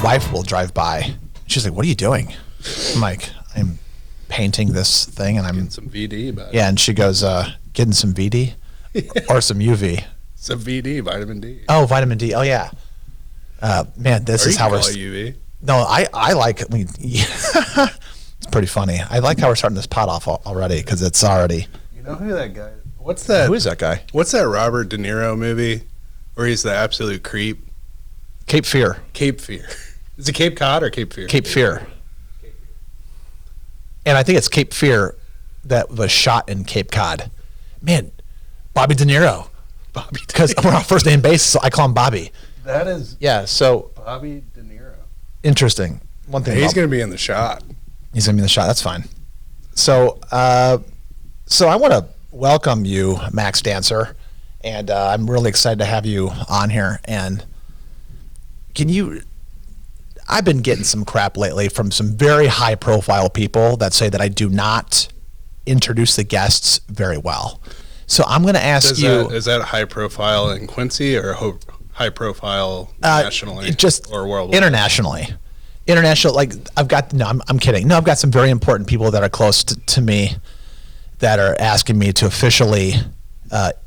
wife will drive by. She's like, "What are you doing?" I'm like, "I'm painting this thing, and I'm getting some VD, but yeah." And she goes, "Getting some VD or some UV." Some VD, vitamin D. Oh, vitamin D. Oh yeah. Man, this is how we're. UV. No, I like. I mean, it's pretty funny. I like how we're starting this pot off already because it's already. You know who that guy? What's that? Who is that guy? What's that Robert De Niro movie where he's the absolute creep? Cape Fear. Cape Fear. Is it Cape Cod or Cape Fear? Cape Fear. And I think it's Cape Fear that was shot in Cape Cod. Man, Bobby De Niro. Bobby. Because we're on first name basis, so I call him Bobby. That is. Yeah. So Bobby De Niro. Interesting. One thing. He's going to be in the shot. He's going to be in the shot. That's fine. So, so I want to welcome you, Max Dancer, and I'm really excited to have you on here. And can you? I've been getting some crap lately from some very high-profile people that say that I do not introduce the guests very well. So I'm going to ask you: is that high profile in Quincy or high profile nationally, just or worldwide? Internationally? International, like I've got. No, I'm kidding. No, I've got some very important people that are close to me that are asking me to officially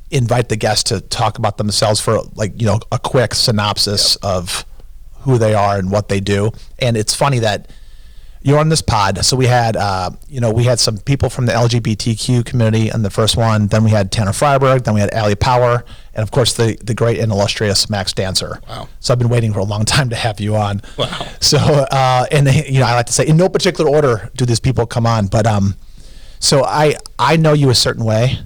invite the guests to talk about themselves for a quick synopsis of who they are and what they do. And it's funny that you're on this pod. So we had, we had some people from the LGBTQ community on the first one. Then we had Tanner Freiberg. Then we had Allie Power. And of course, the great and illustrious Max Dancer. Wow. So I've been waiting for a long time to have you on. Wow. So, I like to say, in no particular order do these people come on. But so I know you a certain way.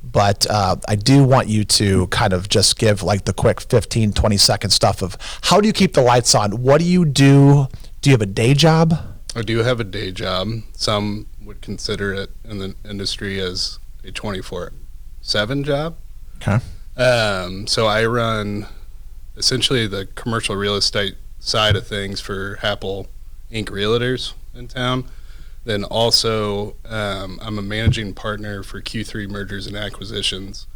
But I do want you to kind of just give like the quick 15, 20-second stuff of how do you keep the lights on? What do you do? Do you have a day job? I do have a day job. Some would consider it in the industry as a 24/7 job. Okay. So I run essentially the commercial real estate side of things for Apple Inc. Realtors in town. Then also, I'm a managing partner for Q3 Mergers and Acquisitions,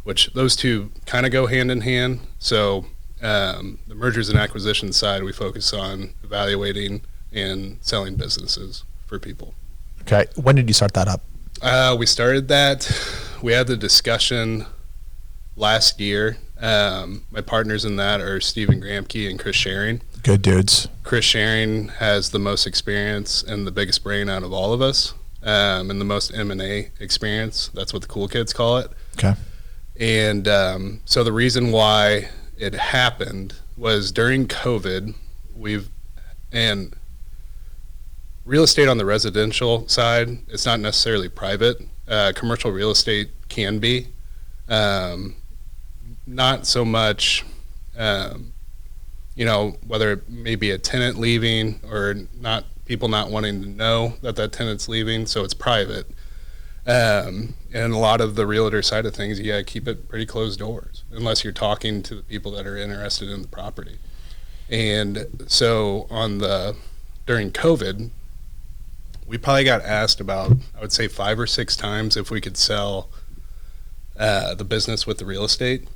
which those two kind of go hand in hand. So the mergers and acquisitions side, we focus on evaluating and selling businesses for people. Okay. When did you start that up? We started that. We had the discussion last year. My partners in that are Stephen Gramke and Chris Sharing. Good dudes. Chris Sharing has the most experience and the biggest brain out of all of us, and the most M&A experience. That's what the cool kids call it. Okay. And so the reason why it happened was during COVID, and real estate on the residential side, it's not necessarily private. Commercial real estate can be. Not so much, whether it may be a tenant leaving or not, people not wanting to know that tenant's leaving, so it's private. And a lot of the realtor side of things, you gotta keep it pretty closed doors, unless you're talking to the people that are interested in the property. And so during COVID, we probably got asked about, I would say 5 or 6 times if we could sell the business with the real estate.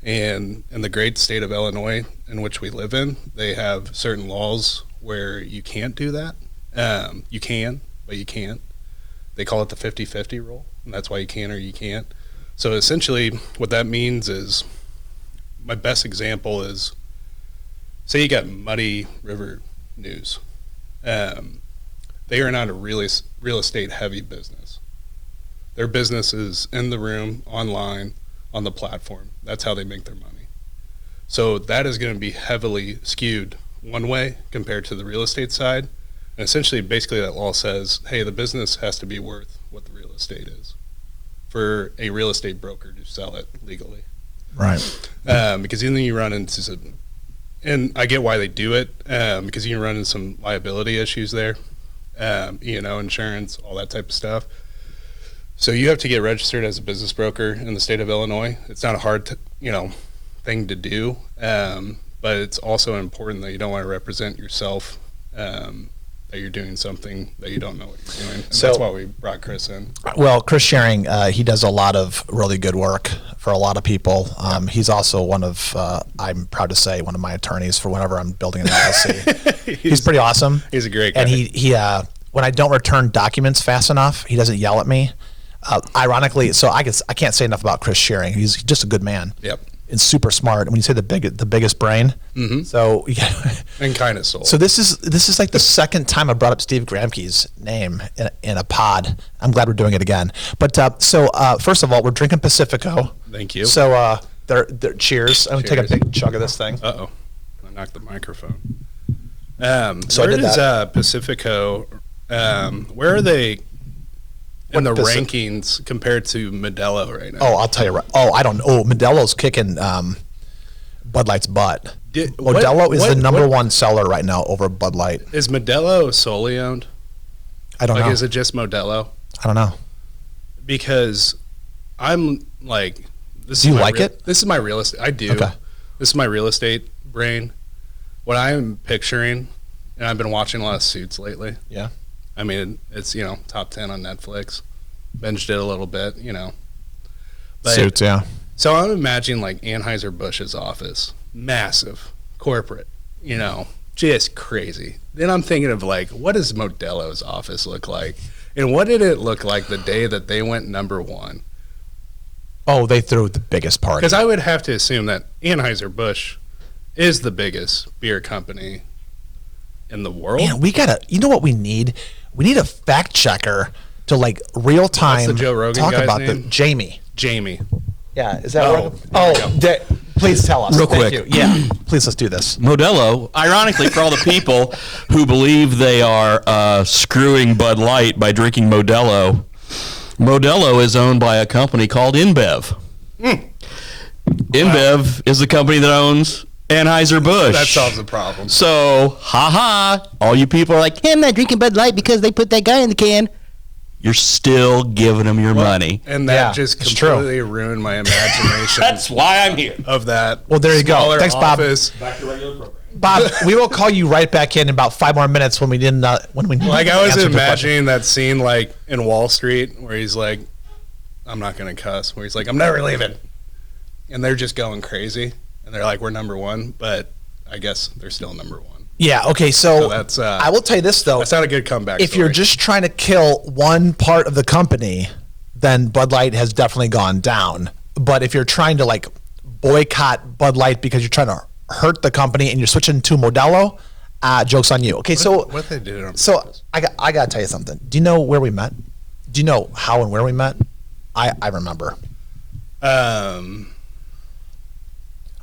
And in the great state of Illinois in which we live in, they have certain laws where you can't do that. You can, but you can't. They call it the 50-50 rule, and that's why you can or you can't. So essentially what that means is, my best example is, say you got Muddy River News. They are not a real estate heavy business. Their business is in the room, online, on the platform. That's how they make their money. So that is going to be heavily skewed one way compared to the real estate side. And essentially, basically that law says, hey, the business has to be worth what the real estate is for a real estate broker to sell it legally. Right. Because then you run into and I get why they do it, because you can run into some liability issues there, insurance, all that type of stuff. So you have to get registered as a business broker in the state of Illinois. It's not a hard, thing to do, but it's also important that you don't want to represent yourself that you're doing something that you don't know what you're doing. And So- that's why we brought Chris in. Well, Chris Sharing, he does a lot of really good work for a lot of people. He's also one of, I'm proud to say, one of my attorneys for whenever I'm building an LLC. He's pretty awesome. He's a great guy. And he when I don't return documents fast enough, he doesn't yell at me. Ironically, so I can't say enough about Chris Sharing. He's just a good man. Yep. And super smart. And when you say the biggest brain, so yeah. And kind of soul. So this is like the second time I brought up Steve Gramke's name in a pod. I'm glad we're doing it again. But first of all, we're drinking Pacifico. Thank you. So they're cheers. I'm gonna take a Cheers. big chug of this thing. Uh-oh. I knocked the microphone. So I where did does that. Pacifico, where are they in the What rankings compared to Modelo right now? Oh, I'll tell you right. Oh, I don't know. Oh, Modelo's kicking Bud Light's butt. Modelo is the number one seller right now over Bud Light. Is Modelo solely owned? I don't know. Is it just Modelo? I don't know. Because I'm like, this Do is you my like it? This is my real estate. I do. Okay. This is my real estate brain. What I'm picturing, and I've been watching a lot of Suits lately. Yeah. I mean, it's, top 10 on Netflix. Binged it a little bit, But, Suits, yeah. So I'm imagining like Anheuser-Busch's office. Massive. Corporate. Just crazy. Then I'm thinking of like, what does Modelo's office look like? And what did it look like the day that they went number one? Oh, they threw the biggest party. Because I would have to assume that Anheuser-Busch is the biggest beer company in the world. Man, we gotta. You know what we need? We need a fact checker to like real time What's the Joe Rogan talk guy's about name? the Jamie. Jamie. Yeah, is that Oh, right? there we go. Please tell us. Real Thank quick. you. Yeah, please let's do this. Modelo, ironically, for all the people who believe they are screwing Bud Light by drinking Modelo, Modelo is owned by a company called InBev. InBev is the company that owns Anheuser-Busch. That solves the problem. So, all you people are like, hey, I'm not drinking Bud Light because they put that guy in the can. You're still giving them your money. And that Yeah, just it's true. completely ruined my imagination That's why I'm here. of that. Well, there you go. smaller Thanks, Bob. office. Back to regular program. Bob, we will call you right back in about 5 more minutes when we didn't when we Like I was answered your question. imagining that scene like in Wall Street where he's like, I'm not gonna cuss, where he's like, I'm never leaving. And they're just going crazy. And they're like, we're number one, but I guess they're still number one. Yeah. Okay. So, So that's I will tell you this though. that's not a good comeback. If you're story. just trying to kill one part of the company, then Bud Light has definitely gone down. But if you're trying to like boycott Bud Light because you're trying to hurt the company and you're switching to Modelo, joke's on you. Okay, so what they did on so purpose. I got to tell you something. Do you know where we met? Do you know how and where we met? I remember.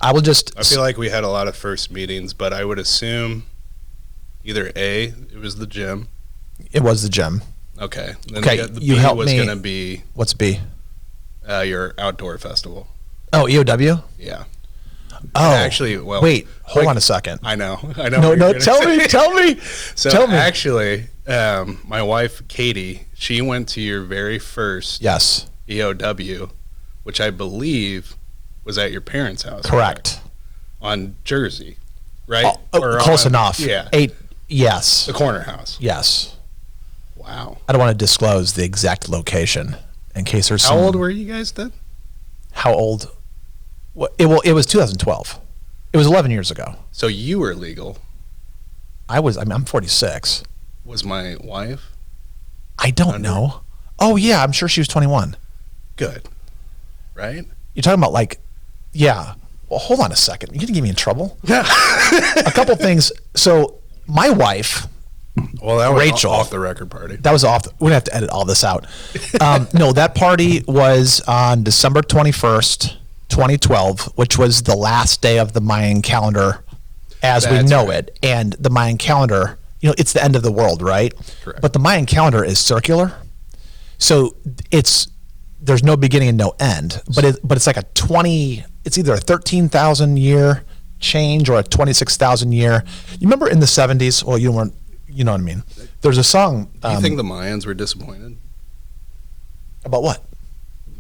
I will just. I feel like we had a lot of first meetings, but I would assume either A, it was the gym. It was the gym. Okay. Then Okay, the you B helped was me. going to be What's B? your outdoor festival. Oh, EOW. Yeah. Oh, Actually, well, wait. Hold like- on a second. I know. No, what no. you're gonna Tell me. say. Tell me. So tell me. actually, my wife Katie, she went to your very first Yes. EOW, which I believe was at your parents' house. Correct. On Jersey, right? Or Close on- enough. Yeah. 8. Yes. The corner house. Yes. Wow. I don't want to disclose the exact location in case there's How some. old were you guys then? How old? It was 2012. It was 11 years ago. So you were legal. I'm 46. Was my wife? I don't Under? know. Oh yeah, I'm sure she was 21. Good. Right? You're talking about like, yeah. Well, hold on a second. You're gonna get me in trouble. Yeah. A couple things. So my wife, Well, that was Rachel. off the record party. that was off. We're gonna have to edit all this out. No, that party was on December 21st, 2012, which was the last day of the Mayan calendar as we That's know right. it. And the Mayan calendar, it's the end of the world, right? Correct. But the Mayan calendar is circular, so there's no beginning and no end. But it's like it's either a 13,000 year change or a 26,000 year. You remember in the 70s? Well, you weren't. You know what I mean? There's a song Do you think the Mayans were disappointed about what?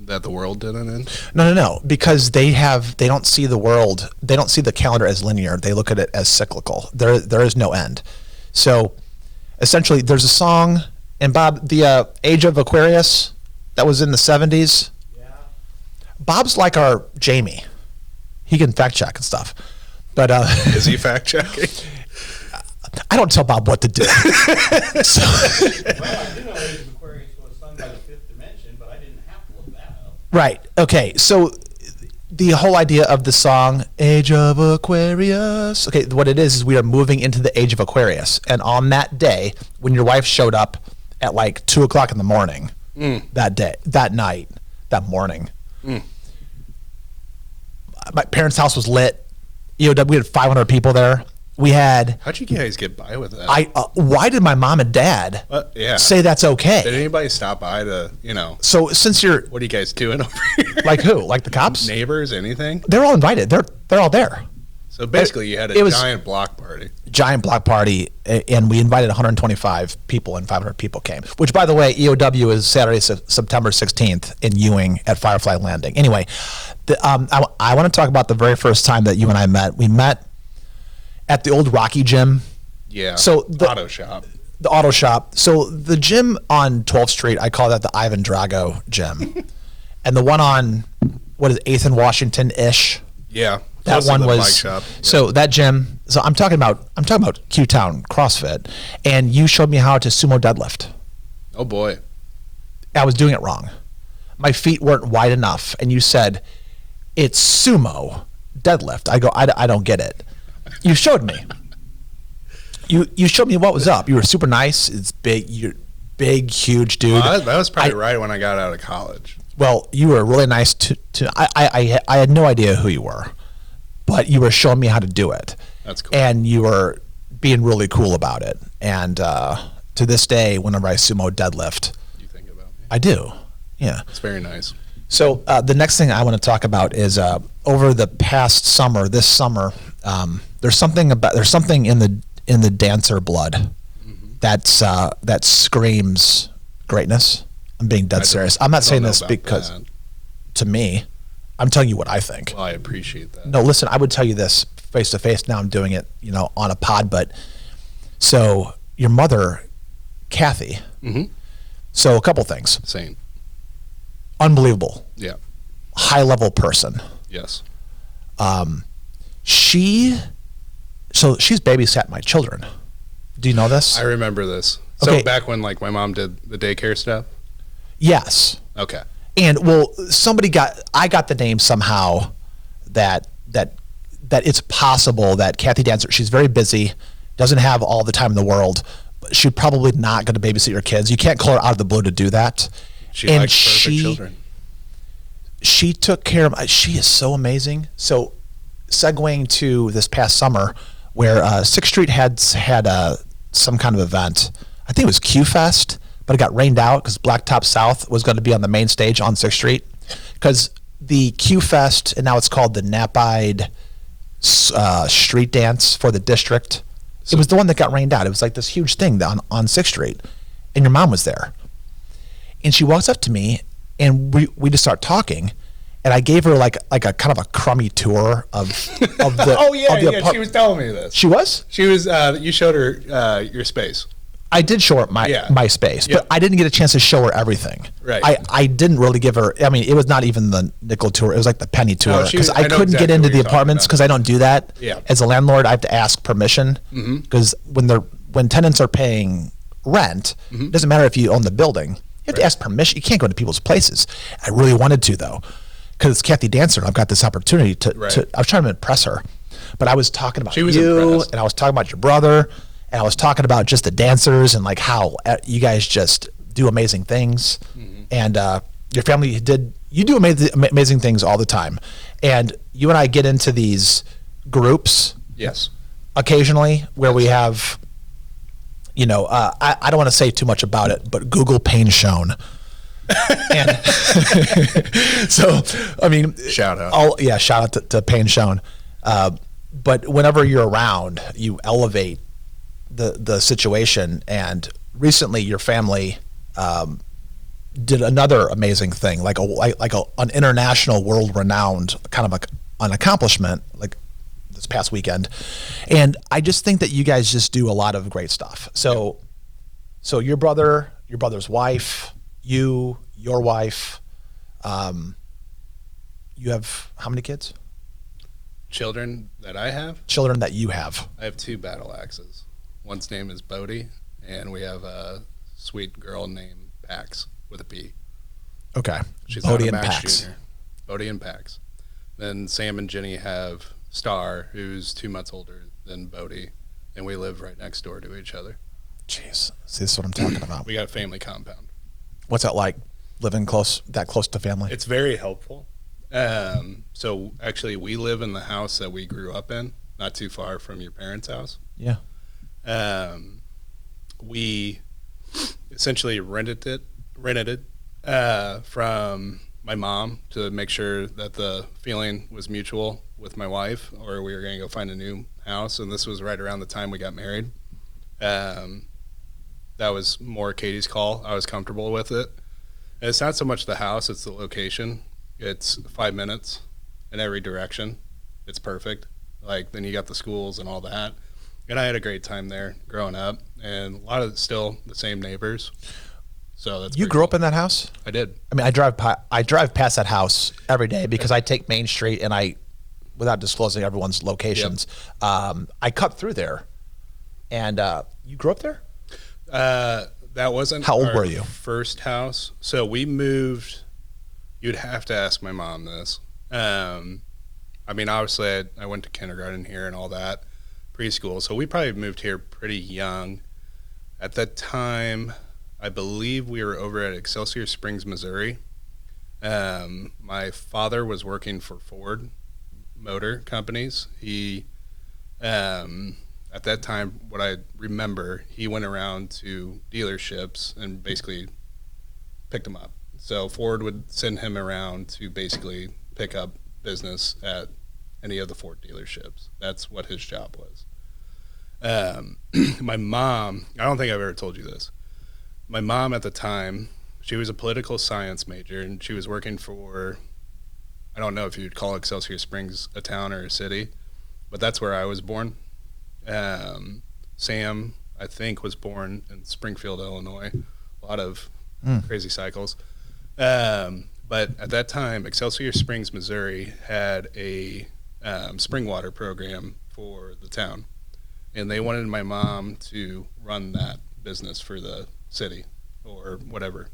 that the world didn't end? No, because they don't see the world, they don't see the calendar as linear. They look at it as cyclical. There is no end. So essentially there's a song, and Bob, the Age of Aquarius that was in the 70s. Yeah. Bob's like our Jamie. He can fact check and stuff. But is he fact checking? I don't tell Bob what to do. Well, I do know Age of Aquarius was sung by the Fifth Dimension, but I didn't have to look that up. Right. Okay. So the whole idea of the song Age of Aquarius. Okay, what it is we are moving into the Age of Aquarius, and on that day when your wife showed up at like 2:00 in the morning, that day, that night, that morning, my parents' house was lit. EOW, we had 500 people there. We had. How'd you guys get by with that? Why did my mom and dad say that's okay? Did anybody stop by to, you know? So since you're. What are you guys doing over here? Like who? Like the cops? Neighbors? Anything? They're all invited. They're all there. So basically, you had a giant block party. Giant block party, and we invited 125 people, and 500 people came. Which, by the way, EOW is Saturday, September 16th in Ewing at Firefly Landing. Anyway, I want to talk about the very first time that you and I met. We met at the old Rocky Gym. Yeah. So the auto shop. The auto shop. So the gym on 12th Street, I call that the Ivan Drago gym, and the one on 8th and Washington-ish. Yeah. That one was bike shop. So that gym. So I'm talking about Q-Town CrossFit, and you showed me how to sumo deadlift. Oh boy, I was doing it wrong. My feet weren't wide enough, and you said it's sumo deadlift. I go, I don't get it. You showed me. You showed me what was up. You were super nice. It's big. You're big, huge dude. Well, that was probably right when I got out of college. Well, you were really nice to. I had no idea who you were. But you were showing me how to do it. That's cool. And you were being really cool about it. And to this day, whenever I sumo deadlift, you think about me. I do. Yeah. It's very nice. So the next thing I want to talk about is over the past summer, this summer, there's something in the dancer blood that screams greatness. I'm being dead serious. I'm not saying this because to me. I'm telling you what I think. Well, I appreciate that. No, listen, I would tell you this face to face. Now I'm doing it, on a pod. But so your mother, Kathy. Mm-hmm. So a couple things. Same. Unbelievable. Yeah. High level person. Yes. She's babysat my children. Do you know this? I remember this. So Okay. back when like my mom did the daycare stuff. Yes. Okay. And I got the name somehow that it's possible that Kathy Dancer, she's very busy, doesn't have all the time in the world, but she's probably not going to babysit your kids. You can't call her out of the blue to do that. She likes perfect children. She took care of, she is so amazing. So segueing to this past summer where 6th Street had some kind of event, I think it was Q-Fest, but it got rained out because Blacktop South was going to be on the main stage on 6th Street. Because the Q-Fest, and now it's called the Nap-Eyed Street Dance for the district. It was the one that got rained out. It was like this huge thing on 6th Street. And your mom was there. And she walks up to me, and we just start talking. And I gave her like a kind of a crummy tour of the Oh yeah, of the yeah. She was telling me this. She was? She was. You showed her your space. I did show her my space, but I didn't get a chance to show her everything. Right. I didn't really give her. I mean, it was not even the nickel tour. It was like the penny tour because I couldn't exactly get into what the you're talking apartments about. because I don't do that. Yeah. As a landlord, I have to ask permission because when tenants are paying rent, it doesn't matter if you own the building. You have to ask permission. You can't go to people's places. I really wanted to though, because it's Kathy Dancer. And I've got this opportunity to. I was trying to impress her, but I was talking about you, impressed. and I was talking about your brother. And I was talking about just the dancers and like how you guys just do amazing things. And your family you do amazing things all the time. And you and I get into these groups Yes. occasionally where we have, I don't want to say too much about it, but Google Pain Shown. And so, I mean, Shout out. Shout out to Pain Shown. But whenever you're around, you elevate the situation. And recently your family did another amazing thing, like an international, world renowned kind of an accomplishment like this past weekend. And I just think that you guys just do a lot of great stuff. So So your brother's wife, your wife, you have how many kids? Children that I have? Children that you have. I have 2 battle axes. One's name is Bodie, and we have a sweet girl named Pax with a P. Okay. She's Bodie not a and Max Pax. Jr. Bodie and Pax. Then Sam and Jenny have Star, who's 2 months older than Bodie, and we live right next door to each other. Jeez. See, this is what I'm talking about. We got a family compound. What's that like, living that close to family? It's very helpful. So actually, we live in the house that we grew up in, not too far from your parents' house. Yeah. We essentially rented it from my mom to make sure that the feeling was mutual with my wife, or we were going to go find a new house. And this was right around the time we got married. That was more Katie's call. I was comfortable with it. And it's not so much the house, it's the location. It's 5 minutes in every direction. It's perfect. Like, then you got the schools and all that. And I had a great time there growing up, and a lot of still the same neighbors. So that's You grew up in that house? I did. I mean, I drive past that house every day because I take Main Street and without disclosing everyone's locations, I cut through there. And you grew up there? That wasn't How old our were you? first house. So we moved. You'd have to ask my mom this. I mean, obviously, I went to kindergarten here and all that, preschool. So we probably moved here pretty young. At that time, I believe we were over at Excelsior Springs, Missouri. My father was working for Ford Motor Companies. He, at that time, what I remember, he went around to dealerships and basically picked them up. So Ford would send him around to basically pick up business at any of the Ford dealerships. That's what his job was. My mom, I don't think I've ever told you this. My mom at the time, she was a political science major, and she was working for, I don't know if you'd call Excelsior Springs a town or a city, but that's where I was born. Sam, I think, was born in Springfield, Illinois. A lot of crazy cycles. But at that time, Excelsior Springs, Missouri had a spring water program for the town. And they wanted my mom to run that business for the city or whatever,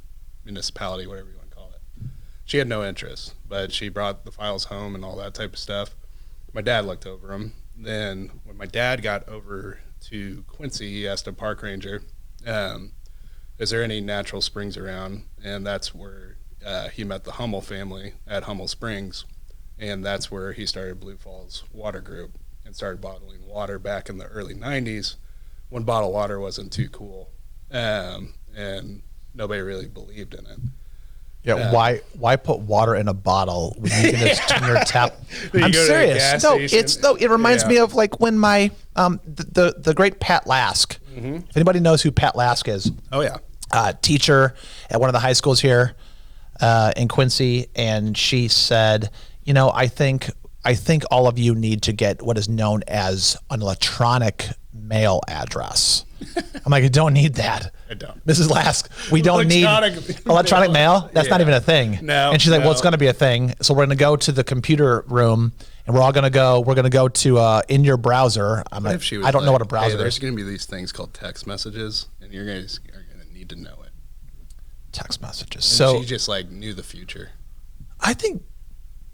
municipality, whatever you want to call it. She had no interest, but she brought the files home and all that type of stuff. My dad looked over them. Then when my dad got over to Quincy, he asked a park ranger, is there any natural springs around? And that's where he met the Hummel family at Hummel Springs. And that's where he started Blue Falls Water Group and started bottling water back in the early 90s when bottled water wasn't too cool. And nobody really believed in it. Yeah, why put water in a bottle when you can just turn your tap? You I'm go to the serious. gas No, station. it reminds Yeah. me of like when my the great Pat Lask. If anybody knows who Pat Lask is, Oh, yeah. teacher at one of the high schools here in Quincy, and she said, you know, I think all of you need to get what is known as an electronic mail address. I'm like, I don't need that. I don't. Mrs. Lask, we don't need electronic mail. That's not Yeah. even a thing. No, And she's like, well, no. it's going to be a thing. So we're going to go to the computer room, and we're going to go to in your browser. I'm What like, if she was I don't know like, what a browser hey, there's is. going to be these things called text messages, and you guys are going to need to know it. Text messages. And So she just like knew the future. I think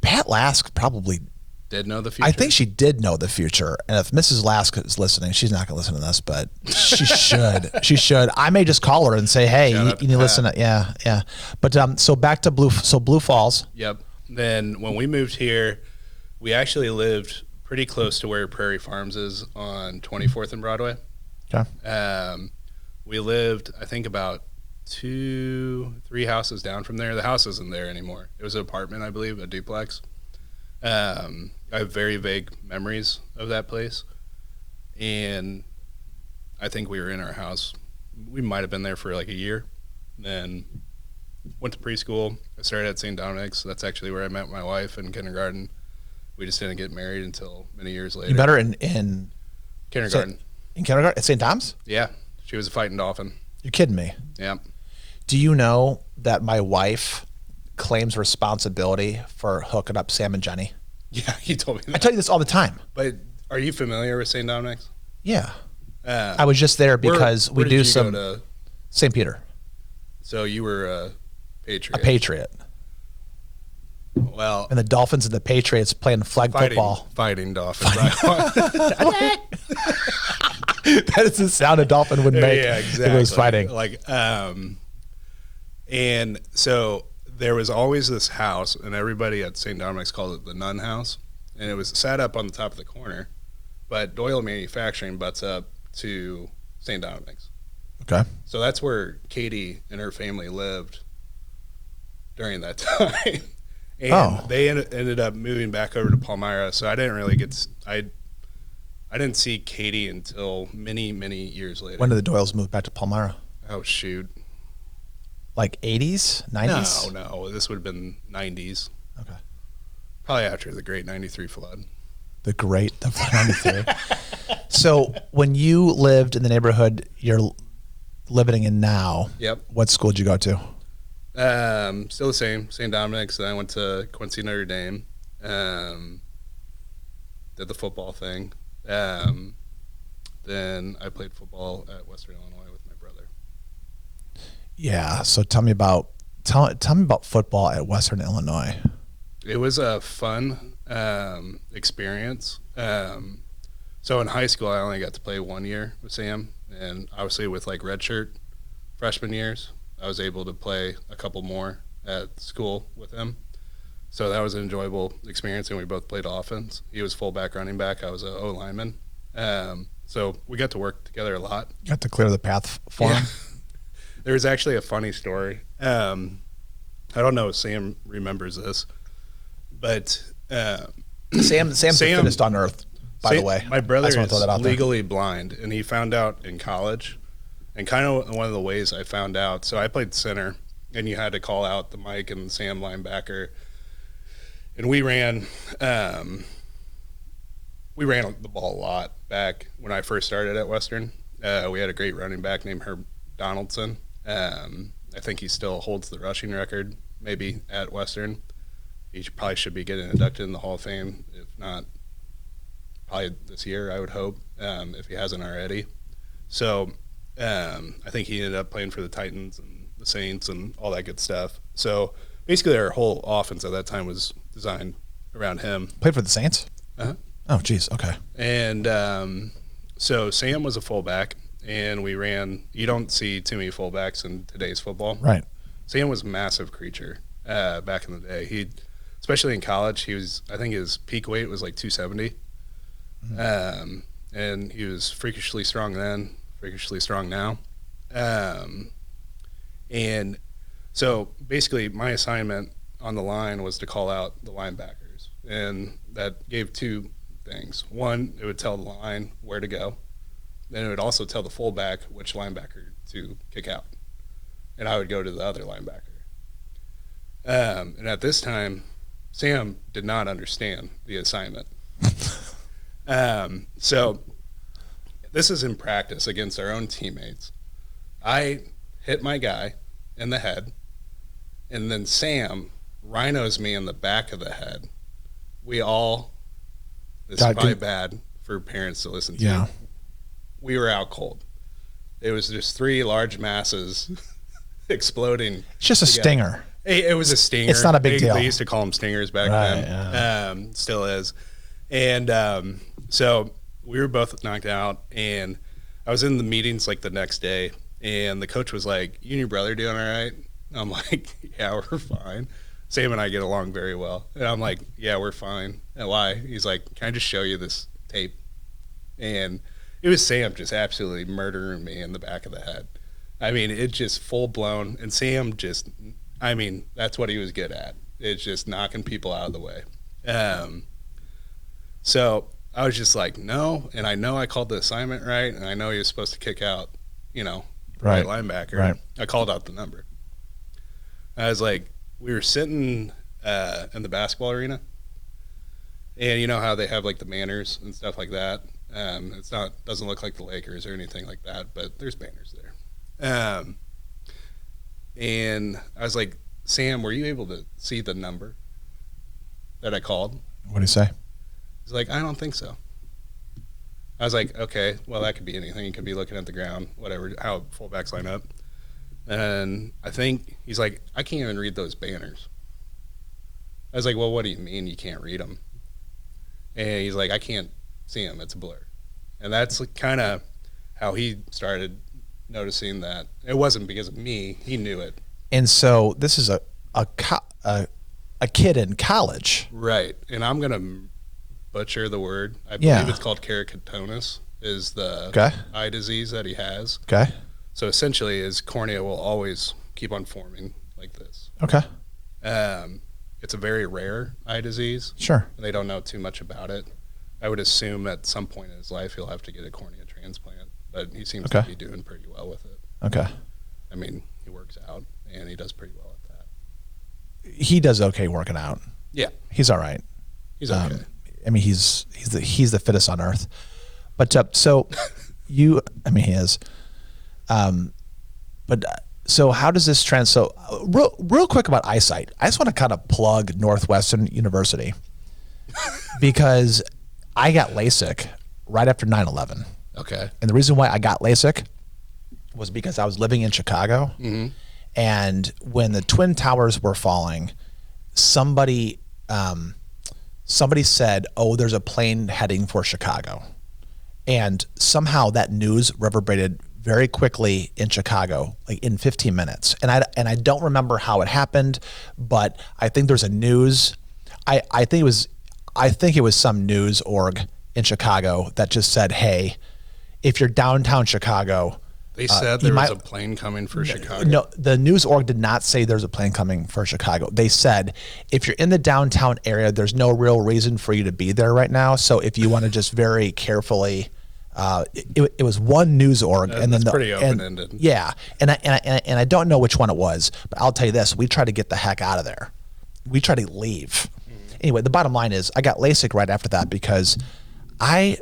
Pat Lask probably. Did know the future. I think she did know the future, and if Mrs. Lask is listening, she's not going to listen to this, but she should. She should. I may just call her and say, "Hey, Shout you out to need to listen." Pat. Yeah. But so back to Blue Falls. Yep. Then when we moved here, we actually lived pretty close to where Prairie Farms is on 24th and Broadway. Okay. We lived, I think, about 2-3 houses down from there. The house isn't there anymore. It was an apartment, I believe, a duplex. I have very vague memories of that place, and I think we were in our house. We might have been there for like a year. Then went to preschool. I started at St. Dominic's. That's actually where I met my wife in kindergarten. We just didn't get married until many years later. You met her in kindergarten. in kindergarten at St. Tom's. Yeah, she was a fighting dolphin. You're kidding me. Yeah. Do you know that my wife claims responsibility for hooking up Sam and Jenny? Yeah, he told me that. I tell you this all the time. But are you familiar with St. Dominic's? Yeah. I was just there because where we did do you some go to? St. Peter, So you were a Patriot. a Patriot. Well, And the Dolphins and the Patriots playing flag football. fighting Dolphins. That is the sound a dolphin would make Yeah, exactly. if it was fighting. Like, and so there was always this house, and everybody at St. Dominic's called it the Nun House, and it was sat up on the top of the corner. But Doyle Manufacturing butts up to St. Dominic's, Okay. so that's where Katie and her family lived during that time. And they ended up moving back over to Palmyra, so I didn't really I didn't see Katie until many years later. When did the Doyles move back to Palmyra? Oh shoot! Like 80s, 90s? No, this would have been 90s. Okay. Probably after the Great '93 flood. The great, the 93. So when you lived in the neighborhood you're living in now, Yep. what school did you go to? Still the same, St. Dominic's. Then I went to Quincy Notre Dame. Did the football thing. Then I played football at Western Illinois with my brother. Yeah. So tell me about football at Western Illinois. It was a fun experience. So in high school, I only got to play 1 year with Sam, and obviously with like redshirt freshman years, I was able to play a couple more at school with him. So that was an enjoyable experience, and we both played offense. He was fullback, running back. I was a O lineman. So we got to work together a lot. Got to clear the path for him. There was actually a funny story. I don't know if Sam remembers this, but Sam's the fittest on earth, by the way. My brother I just wanna throw that out is there. legally blind, and he found out in college. And kind of one of the ways I found out, so I played center, and you had to call out the Mike and Sam linebacker. And we ran the ball a lot back when I first started at Western. We had a great running back named Herb Donaldson. I think he still holds the rushing record, maybe at Western. He probably should be getting inducted in the Hall of Fame, if not probably this year, I would hope, if he hasn't already. So I think he ended up playing for the Titans and the Saints and all that good stuff. So basically our whole offense at that time was designed around him. Played for the Saints? Uh-huh. Oh, geez. Okay. And so Sam was a fullback, and we ran – you don't see too many fullbacks in today's football. Right. Sam was a massive creature back in the day. He, especially in college, I think his peak weight was like 270. Mm-hmm. And he was freakishly strong then, freakishly strong now. And so basically my assignment on the line was to call out the linebackers. And that gave two things. One, it would tell the line where to go. Then it would also tell the fullback which linebacker to kick out. And I would go to the other linebacker. And at this time, Sam did not understand the assignment. So this is in practice against our own teammates. I hit my guy in the head, and then Sam rhinos me in the back of the head. This is probably bad for parents to listen to. Yeah. We were out cold. It was just three large masses exploding. It's just a together. stinger. It was a stinger. It's not a big deal. They used to call them stingers back then. Yeah. Still is. And so we were both knocked out, and I was in the meetings like the next day, and the coach was like, "You and your brother doing all right?" And I'm like, "Yeah, we're fine." Sam and I get along very well. And I'm like, "Yeah, we're fine." And why? He's like, "Can I just show you this tape?" And it was Sam just absolutely murdering me in the back of the head. I mean, it just full blown. And Sam just, I mean, that's what he was good at. It's just knocking people out of the way. So I was just like, no. And I know I called the assignment right. And I know he was supposed to kick out, the right linebacker. Right. I called out the number. I was like, we were sitting in the basketball arena. And you know how they have like the banners and stuff like that. Doesn't look like the Lakers or anything like that, but there's banners there. And I was like, Sam, were you able to see the number that I called? What do you say? He's like, I don't think so. I was like, okay, well, that could be anything. You could be looking at the ground, whatever, how fullbacks line up. And I think he's like, I can't even read those banners. I was like, well, what do you mean you can't read them? And he's like, I can't see them. It's a blur. And that's kind of how he started noticing that. It wasn't because of me. He knew it. And so this is a kid in college. Right. And I'm going to butcher the word. I believe Yeah. it's called keratoconus is the Okay. eye disease that he has. Okay. So essentially his cornea will always keep on forming like this. Okay. It's a very rare eye disease. Sure. And they don't know too much about it. I would assume at some point in his life he'll have to get a cornea transplant, but he seems to be doing pretty well with it. Okay. I mean, he works out and he does pretty well at that. He does okay working out. Yeah, He's all right. he's okay. I mean, he's the fittest on earth. But so he is. So how does this trend? So real quick about eyesight. I just want to kind of plug Northwestern University because I got LASIK right after 9/11. Okay. And the reason why I got LASIK was because I was living in Chicago. Mm-hmm. And when the Twin Towers were falling, somebody said, oh, there's a plane heading for Chicago. And somehow that news reverberated very quickly in Chicago, like in 15 minutes. And I don't remember how it happened, but I think there's a news. I think it was some news org in Chicago that just said, hey, if you're downtown Chicago, They said there was a plane coming for Chicago. no, the news org did not say there's a plane coming for Chicago. They said, if you're in the downtown area, there's no real reason for you to be there right now. So if you want to just very carefully, it was one news org, and then pretty open-ended. Yeah, and I don't know which one it was, but I'll tell you this: we tried to get the heck out of there. We tried to leave. Anyway, the bottom line is, I got LASIK right after that because I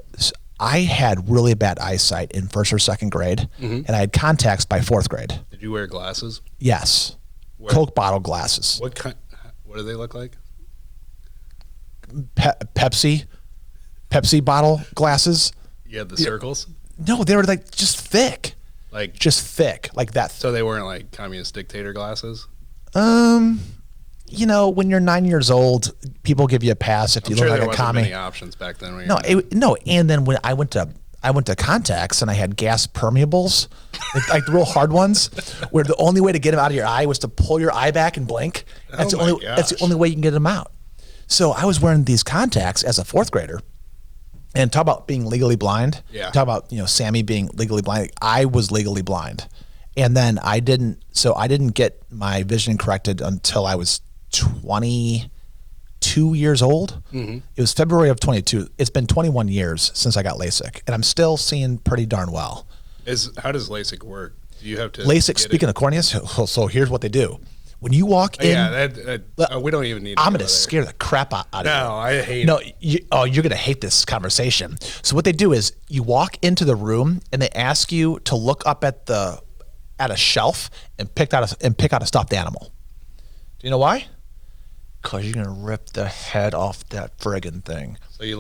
had really bad eyesight in first or second grade, and I had contacts by fourth grade. Did you wear glasses? Yes, Where- Coke bottle glasses. What do they look like? Pepsi bottle glasses. You had the circles? No, they were like just thick, Like, like that. so they weren't like communist dictator glasses? You know, when you're 9 years old, people give you a pass if you I'm sure look there like a wasn't commie. many options back then. When No, you were no, and then when I went to contacts and I had gas permeables, like the real hard ones, where the only way to get them out of your eye was to pull your eye back and blink. That's Oh my that's the gosh. only way you can get them out. So I was wearing these contacts as a fourth grader, and talk about being legally blind. Yeah. Talk about Sammy being legally blind. I was legally blind, and then I didn't get my vision corrected until I was 22 years old. Mm-hmm. It was February of 22. It's been 21 years since I got LASIK, and I'm still seeing pretty darn well. How does LASIK work? Do you have to LASIK, get speaking it? of corneas, so here's what they do. When you walk in, we don't even need to I'm go going to there. scare the crap out of you. No, I hate No, it. you're going to hate this conversation. So what they do is you walk into the room and they ask you to look up at a shelf and pick out a stuffed animal. Do you know why? Because you're going to rip the head off that friggin' thing. So you're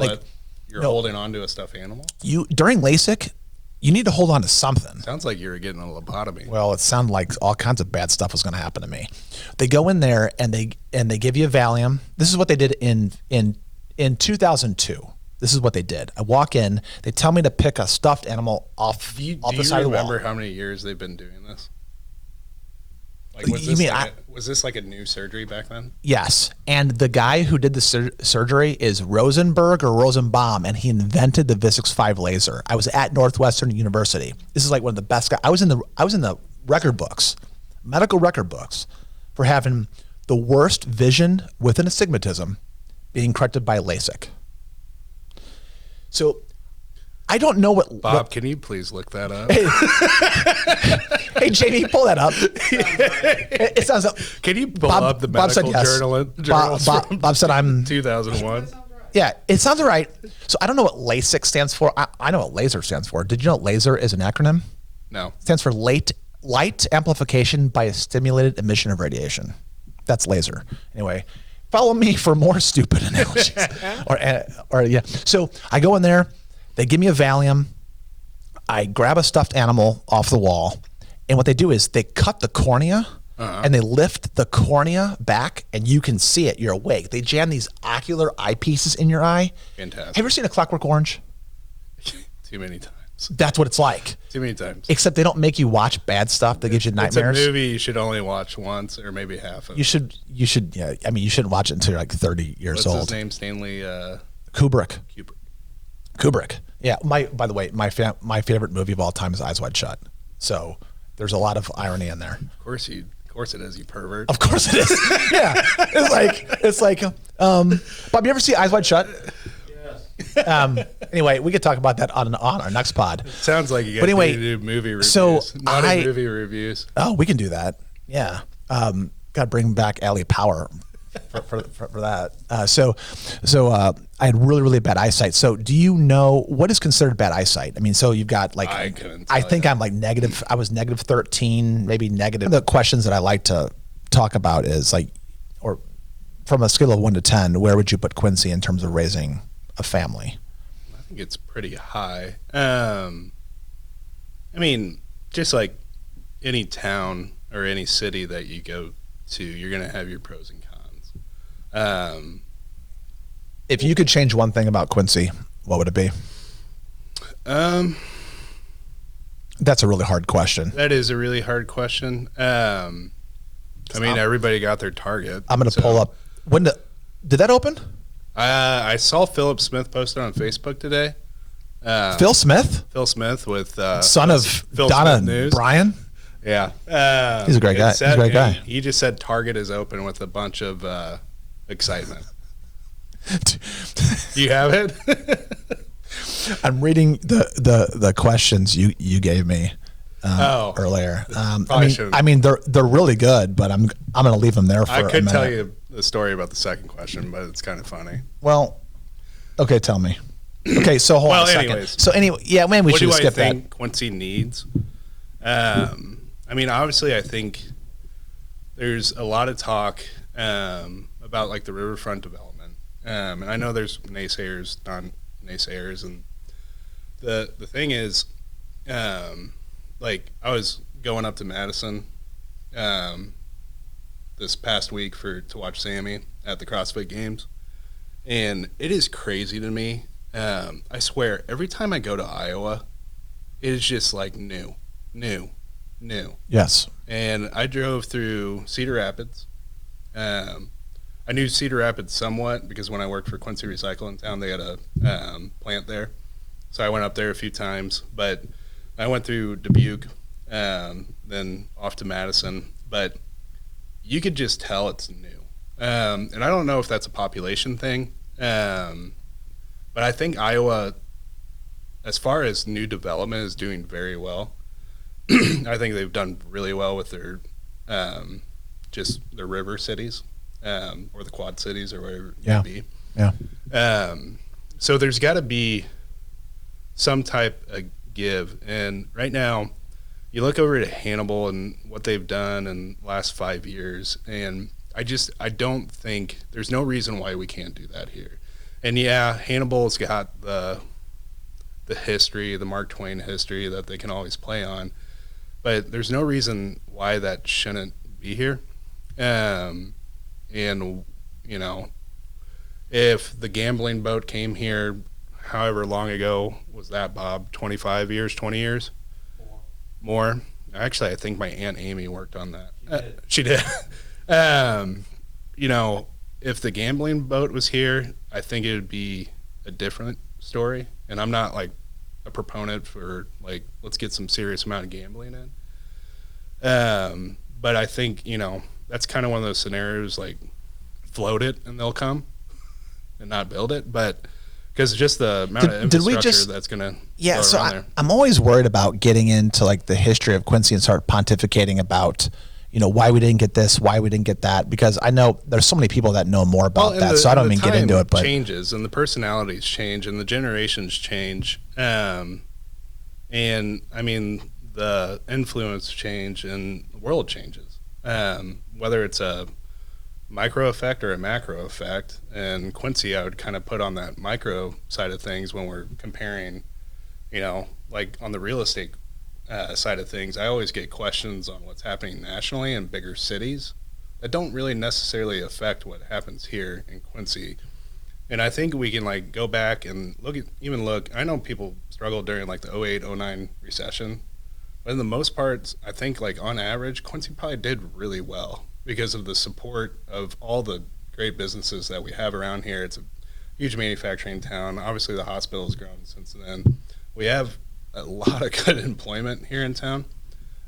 no. holding on to a stuffed animal? During LASIK, you need to hold on to something. Sounds like you were getting a lobotomy. Well, it sounded like all kinds of bad stuff was going to happen to me. They go in there and they give you a Valium. This is what they did in 2002. This is what they did. I walk in. They tell me to pick a stuffed animal off Do you the side of the wall. remember how many years they've been doing this? Like, was this like a new surgery back then? Yes, and the guy who did the surgery is Rosenberg or Rosenbaum, and he invented the Visix 5 laser. I was at Northwestern University. This is like one of the best guys. I was in the record books, medical record books, for having the worst vision with an astigmatism being corrected by LASIK. So I don't know what Bob, can you please look that up? Hey Jamie, pull that up. It sounds like Can you pull up the Bob said medical yes. journals from Bob said I'm 2001? Yeah, it sounds all right. So I don't know what LASIK stands for. I know what laser stands for. Did you know laser is an acronym? No. It stands for late light amplification by a stimulated emission of radiation. That's laser. Anyway, follow me for more stupid analogies. or yeah. So I go in there, they give me a Valium, I grab a stuffed animal off the wall, and what they do is they cut the cornea and they lift the cornea back, and you can see it. You're awake. They jam these ocular eyepieces in your eye. Fantastic. Have you ever seen A Clockwork Orange? Too many times. That's what it's like. Too many times. Except they don't make you watch bad stuff that gives you nightmares. It's a movie you should only watch once or maybe half of. You should, yeah. I mean, you shouldn't watch it until you're like 30 years old. What's his name? Stanley Kubrick. Kubrick. Yeah. By the way, my favorite movie of all time is Eyes Wide Shut. So there's a lot of irony in there. Of course it is, you pervert. Of course it is. Yeah. It's like, Bob, you ever see Eyes Wide Shut? Yes. Anyway, we could talk about that on our next pod. Sounds like you guys need to do movie reviews. So movie reviews. Oh, we can do that. Yeah. Got to bring back Allie Power for that. So I had really, really bad eyesight. So do you know what is considered bad eyesight? I mean, so you've got like, I think I'm like negative. I was negative 13, maybe negative. The questions that I like to talk about is like, or from a scale of 1 to 10, where would you put Quincy in terms of raising a family? I think it's pretty high. I mean, just like any town or any city that you go to, you're going to have your pros and cons. If you could change one thing about Quincy, what would it be? That's a really hard question. That is a really hard question. I mean, everybody got their target. I'm going to pull up. Did that open? I saw Philip Smith posted on Facebook today. Phil Smith? Phil Smith with son of Phil Donna Smith and Brian? Yeah. He's a great guy. He's a great guy. He just said Target is open with a bunch of excitement. Do you have it? I'm reading the questions you gave me earlier. I mean they're really good, but I'm going to leave them there for a minute. I could tell you the story about the second question, but it's kind of funny. Well, okay, tell me. Okay, so hold on a second. Anyways, so anyway, yeah, man, we should skip that. What do I think Quincy needs? I mean, obviously, I think there's a lot of talk about like the riverfront development, and I know there's naysayers, non-naysayers, and the thing is, like I was going up to Madison this past week to watch Sammy at the CrossFit Games, and it is crazy to me. I swear, every time I go to Iowa, it is just like new. Yes. And I drove through Cedar Rapids. I knew Cedar Rapids somewhat because when I worked for Quincy Recycle in town, they had a plant there. So I went up there a few times. But I went through Dubuque, then off to Madison. But you could just tell it's new. And I don't know if that's a population thing. But I think Iowa, as far as new development, is doing very well. I think they've done really well with their just their river cities or the quad cities or whatever it may be. Yeah. So there's got to be some type of give. And right now, you look over at Hannibal and what they've done in the last 5 years, and I don't think there's no reason why we can't do that here. And yeah, Hannibal's got the history, the Mark Twain history that they can always play on. But there's no reason why that shouldn't be here. And, you know, if the gambling boat came here, however long ago was that, Bob? 25 years, 20 years? More? Actually, I think my Aunt Amy worked on that. She did. You know, if the gambling boat was here, I think it would be a different story. And I'm not like a proponent for like, let's get some serious amount of gambling in. But I think, you know, that's kind of one of those scenarios, like float it and they'll come and not build it. But because just the amount of infrastructure that's going to go around there. I'm always worried about getting into like the history of Quincy and start pontificating about, you know, why we didn't get this, why we didn't get that, because I know there's so many people that know more about that, so I don't even get into it. But changes and the personalities change and the generations change, and I mean the influence change and the world changes. Whether it's a micro effect or a macro effect, and Quincy I would kind of put on that micro side of things when we're comparing, like on the real estate side of things. I always get questions on what's happening nationally in bigger cities that don't really necessarily affect what happens here in Quincy. And I think we can like go back and look. I know people struggled during like the 08, 09 recession, but in the most part, I think like on average, Quincy probably did really well because of the support of all the great businesses that we have around here. It's a huge manufacturing town. Obviously the hospital has grown since then. We have a lot of good employment here in town.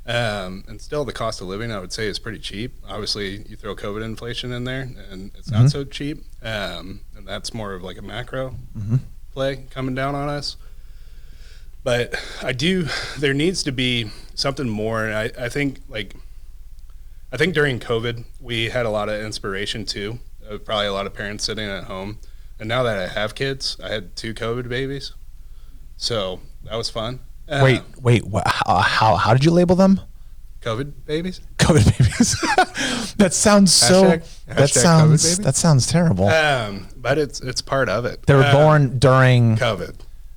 And still the cost of living, I would say, is pretty cheap. Obviously, you throw COVID inflation in there, and it's not so cheap. And that's more of like a macro play coming down on us. But there needs to be something more. And I think during COVID, we had a lot of inspiration too. Probably a lot of parents sitting at home. And now that I have kids, I had 2 COVID babies. So that was fun. Wait, how did you label them? COVID babies? COVID babies. That sounds that sounds terrible. But it's part of it. They were born during COVID.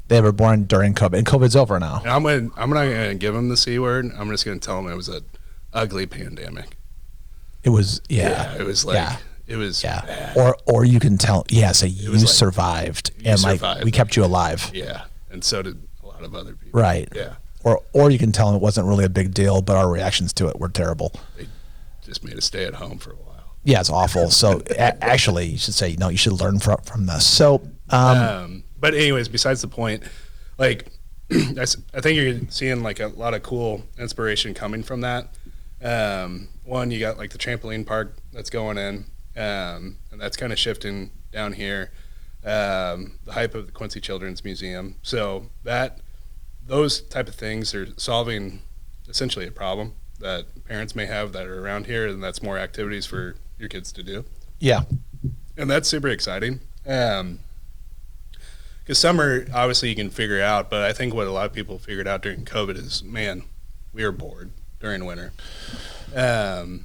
They were born during COVID, and COVID's over now. And I'm not gonna give them the C word. I'm just gonna tell them it was an ugly pandemic. It was it was like it was bad. Or you can tell you survived, and survived. We kept you alive. Yeah, and so did a lot of other people. Right. Yeah. Or you can tell them it wasn't really a big deal, but our reactions to it were terrible. They just made us stay at home for a while. Yeah, it's awful. So actually, you should say, you should learn from this. So, but anyways, besides the point, like, I think you're seeing like a lot of cool inspiration coming from that. One, you got like the trampoline park that's going in, and that's kind of shifting down here. The hype of the Quincy Children's Museum. So those type of things are solving essentially a problem that parents may have that are around here, and that's more activities for your kids to do. Yeah. And that's super exciting. Because summer, obviously you can figure out, but I think what a lot of people figured out during COVID is, man, we were bored during winter. And,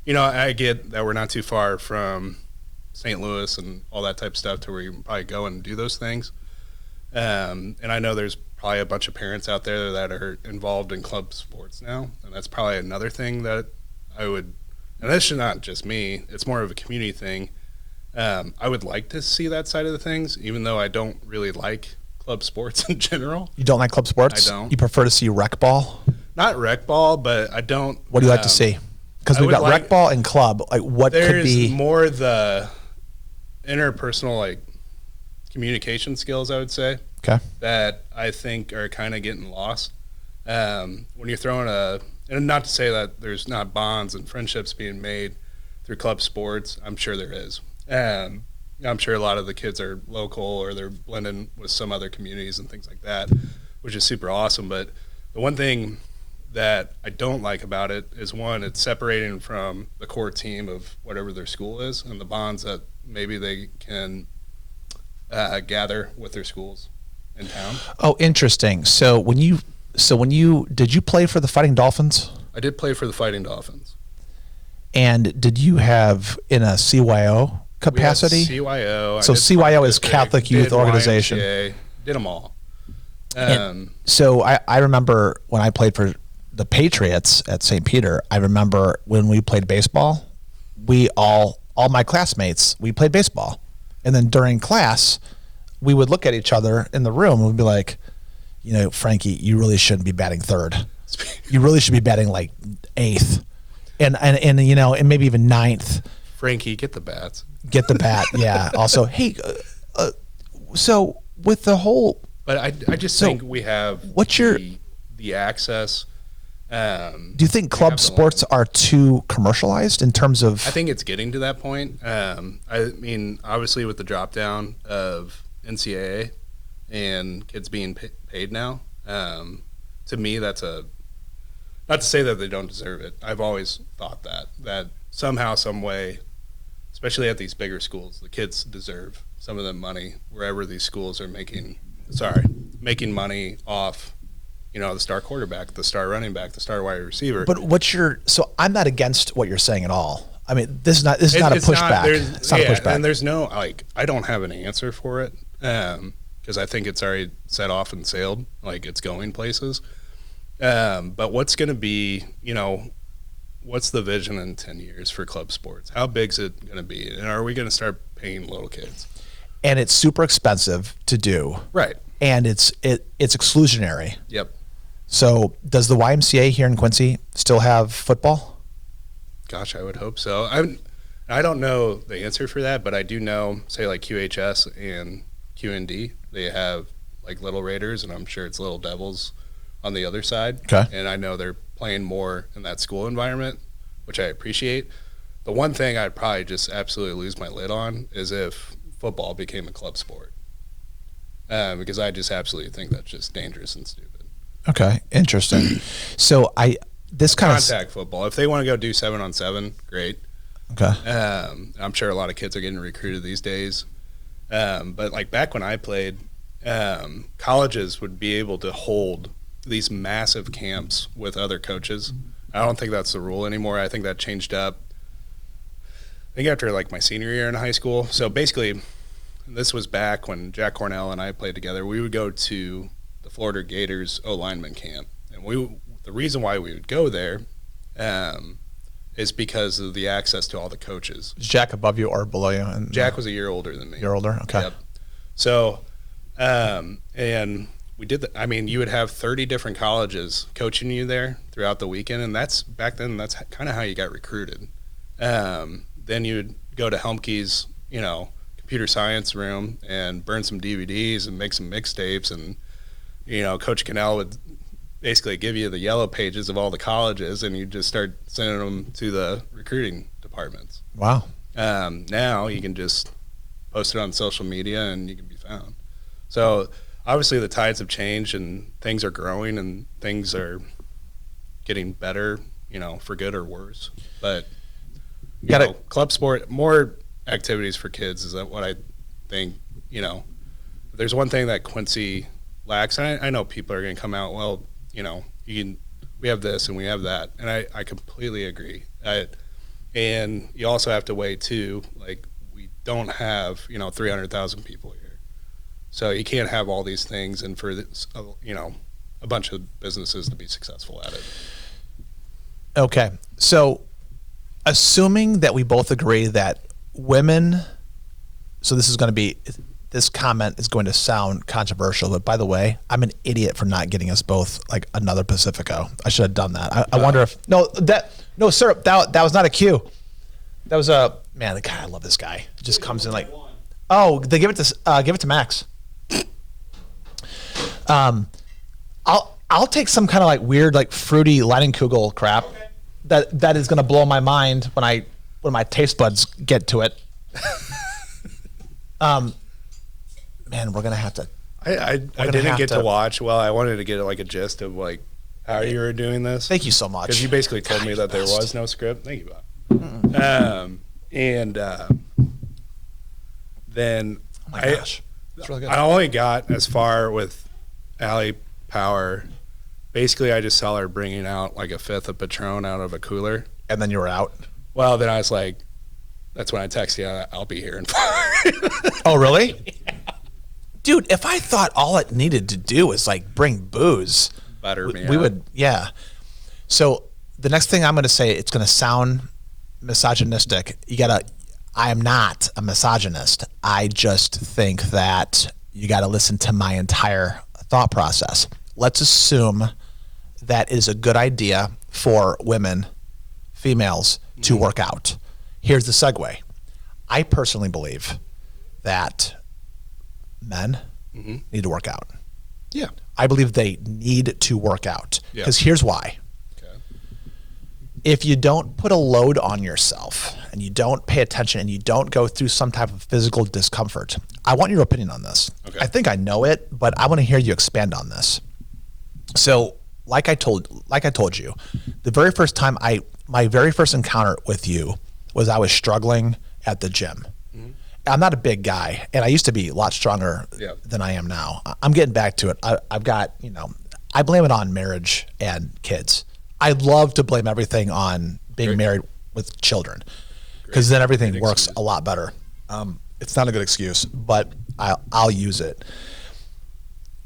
I get that we're not too far from St. Louis and all that type of stuff to where you can probably go and do those things. And I know there's probably a bunch of parents out there that are involved in club sports now, and that's probably another thing that I would, and this is not just me, it's more of a community thing. I would like to see that side of the things, even though I don't really like club sports in general. You don't like club sports? I don't. You prefer to see rec ball? Not rec ball, but I don't. What do you like to see? Because we've got rec ball and club. Like, what could be? There's more the interpersonal, like, communication skills, I would say. Okay. That I think are kind of getting lost. When you're throwing and not to say that there's not bonds and friendships being made through club sports, I'm sure there is. I'm sure a lot of the kids are local or they're blending with some other communities and things like that, which is super awesome. But the one thing that I don't like about it is, one, it's separating from the core team of whatever their school is and the bonds that maybe they can gather with their schools in town. Oh, interesting. So when you did you play for the Fighting Dolphins? I did play for the Fighting Dolphins. And did you have in a CYO capacity? We had CYO. So CYO is Catholic Youth Organization. YMCA, did them all. So I remember when I played for the Patriots at St. Peter, I remember when we played baseball, all my classmates, we played baseball. And then during class, we would look at each other in the room and we'd be like, Frankie, you really shouldn't be batting third. You really should be batting like eighth. And maybe even ninth. Frankie, get the bats. Get the bat, yeah. Also, hey, so with the whole... But I just think we have the access. Do you think club sports are too commercialized in terms of... I think it's getting to that point. I mean, obviously with the drop down of NCAA and kids being paid now, to me that's not to say that they don't deserve it. I've always thought that somehow, some way, especially at these bigger schools, the kids deserve some of the money wherever these schools are making money off, the star quarterback, the star running back, the star wide receiver. But so I'm not against what you're saying at all. I mean, this is not a pushback. It's not a pushback. And there's no, I don't have an answer for it. Because I think it's already set off and sailed, it's going places. But what's going to be, what's the vision in 10 years for club sports? How big's it going to be? And are we going to start paying little kids? And it's super expensive to do. Right. And it's exclusionary. Yep. So does the YMCA here in Quincy still have football? Gosh, I would hope so. I don't know the answer for that, but I do know, say, QHS and QND, they have Little Raiders, and I'm sure it's Little Devils on the other side. Okay. And I know they're playing more in that school environment, which I appreciate. The one thing I'd probably just absolutely lose my lid on is if football became a club sport, because I just absolutely think that's just dangerous and stupid. Okay, interesting. So contact football. If they want to go do 7-on-7, great. Okay. I'm sure a lot of kids are getting recruited these days. But back when I played, colleges would be able to hold these massive camps with other coaches. I don't think that's the rule anymore. I think that changed up. I think after my senior year in high school. So basically, this was back when Jack Cornell and I played together. We would go to the Florida Gators O-lineman camp, and the reason why we would go there is because of the access to all the coaches. Is Jack above you or below you? And Jack was a year older than me. You're older? Okay. Yep. So, and we did that. I mean, you would have 30 different colleges coaching you there throughout the weekend, and back then that's kind of how you got recruited. Then you would go to Helmke's, computer science room and burn some DVDs and make some mixtapes, and Coach Cannell would basically give you the yellow pages of all the colleges, and you just start sending them to the recruiting departments. Wow. Now you can just post it on social media and you can be found. So obviously the tides have changed and things are growing and things are getting better, for good or worse. But club sport, more activities for kids is what I think, if there's one thing that Quincy lacks, and I know people are going to come out, well, we have this and we have that, and I completely agree. And you also have to weigh too, we don't have 300,000 people here, so you can't have all these things and for this, a bunch of businesses to be successful at it. Okay, so assuming that we both agree that women, so this comment is going to sound controversial, but by the way, I'm an idiot for not getting us both another Pacifico. I should have done that. I wonder if no, sir, that was not a cue. That was man. God, I love this guy. He just comes in oh, they give it to Max. I'll take some kind of weird fruity Leinenkugel crap. Okay. That is going to blow my mind when my taste buds get to it. Man, we're gonna have to. I didn't get to watch. Well, I wanted to get a gist of how you were doing this. Thank you so much. Because you basically told me that there was no script. Thank you, Bob. Then oh my gosh, it's really good. I only got as far with Allie Power. Basically, I just saw her bringing out a fifth of Patron out of a cooler. And then you were out? Well, then I was that's when I texted you, I'll be here in 5. Oh, really? Yeah. Dude, if I thought all it needed to do was bring booze, butter me we out. would, yeah. So the next thing I'm going to say, it's going to sound misogynistic. I am not a misogynist. I just think that you got to listen to my entire thought process. Let's assume that is a good idea for women, females, to work out. Here's the segue. I personally believe that men need to work out. Yeah. I believe they need to work out. Because here's why. Okay. If you don't put a load on yourself and you don't pay attention and you don't go through some type of physical discomfort, I want your opinion on this. Okay. I think I know it, but I want to hear you expand on this. So, like I told you, the very first time my very first encounter with you was I was struggling at the gym. Mm-hmm. I'm not a big guy, and I used to be a lot stronger than I am now. I'm getting back to it. I've got, I blame it on marriage and kids. I love to blame everything on being Great. married with children, because then everything Great works excuse. a lot better. It's not a good excuse, but I'll use it.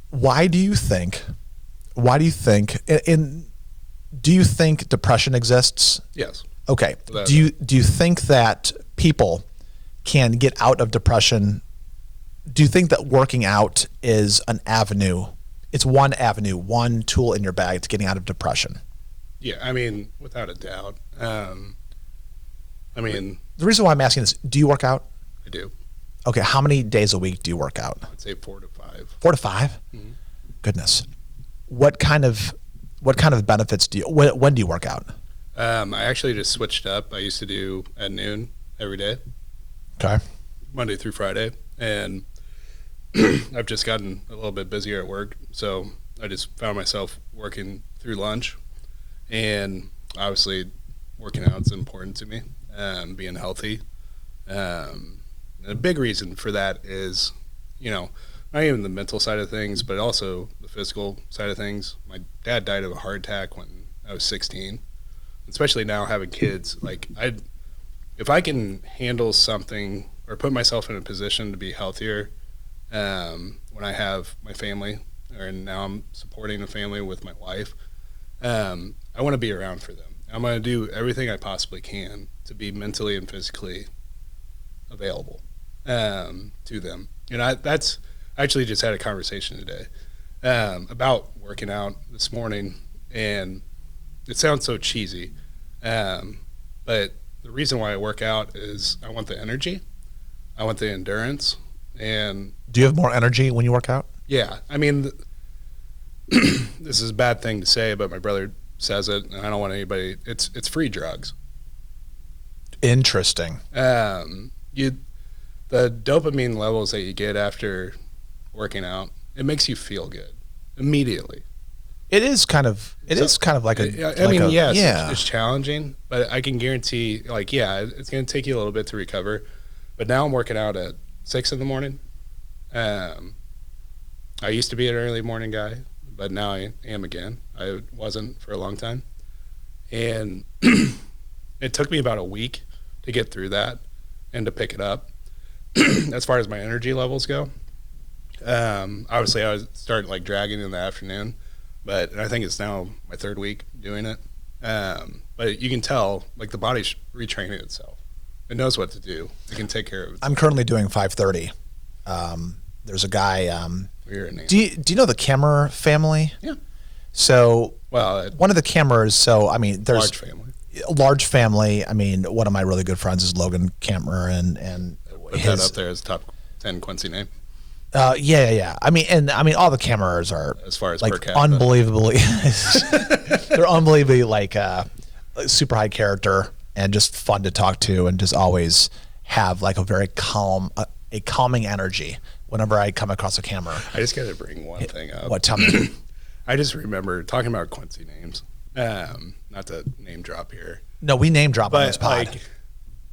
Why do you think? Do you think depression exists? Yes. Okay. Without Do you think that people can get out of depression? Do you think that working out is an avenue? It's one avenue, one tool in your bag to getting out of depression. Yeah, I mean, without a doubt. I mean, The reason why I'm asking this, do you work out? I do. Okay. How many days a week do you work out? I'd say 4 to 5. 4 to 5? Mhm. Goodness. What kind of benefits do you, when do you work out? I actually just switched up. I used to do at noon every day, Okay. Monday through Friday, and I've just gotten a little bit busier at work, so I just found myself working through lunch, and obviously working out is important to me, being healthy. And a big reason for that is, not even the mental side of things, but also the physical side of things. My dad died of a heart attack when I was 16. Especially now having kids, if I can handle something or put myself in a position to be healthier when I have my family, or now I'm supporting a family with my wife, I want to be around for them. I'm going to do everything I possibly can to be mentally and physically available to them. I actually just had a conversation today about working out this morning, and it sounds so cheesy, but the reason why I work out is I want the energy, I want the endurance, and Do you have more energy when you work out? yeah, I mean, this is a bad thing to say, but my brother says it, and I don't want anybody. It's free drugs. Interesting. The dopamine levels that you get after working out, it makes you feel good immediately. It is kind of like a. Yes, yeah. it's challenging, but I can guarantee, it's going to take you a little bit to recover. But now I'm working out at 6 in the morning. I used to be an early morning guy, but now I am again. I wasn't for a long time. And it took me about a week to get through that and to pick it up as far as my energy levels go. Obviously, I was starting dragging in the afternoon, but I think it's now my 3rd week doing it. But you can tell, the body's retraining itself. It knows what to do. It can take care of it. I'm currently doing 5:30. There's a guy. Do you know the Kammer family? Yeah. So Well, one of the Kammers. So I mean, there's large family. a large family. I mean, one of my really good friends is Logan Kammer, and Put that up there as top 10 Quincy name yeah. I mean, all the Kammers are as far as per capita. unbelievably. They're unbelievably super high character and just fun to talk to, and just always have a very calming energy whenever I come across a Kammer. I just got to bring one thing up. What? Tell me. I just remember talking about Quincy names. Not to name drop here, No, we name drop on this but pod.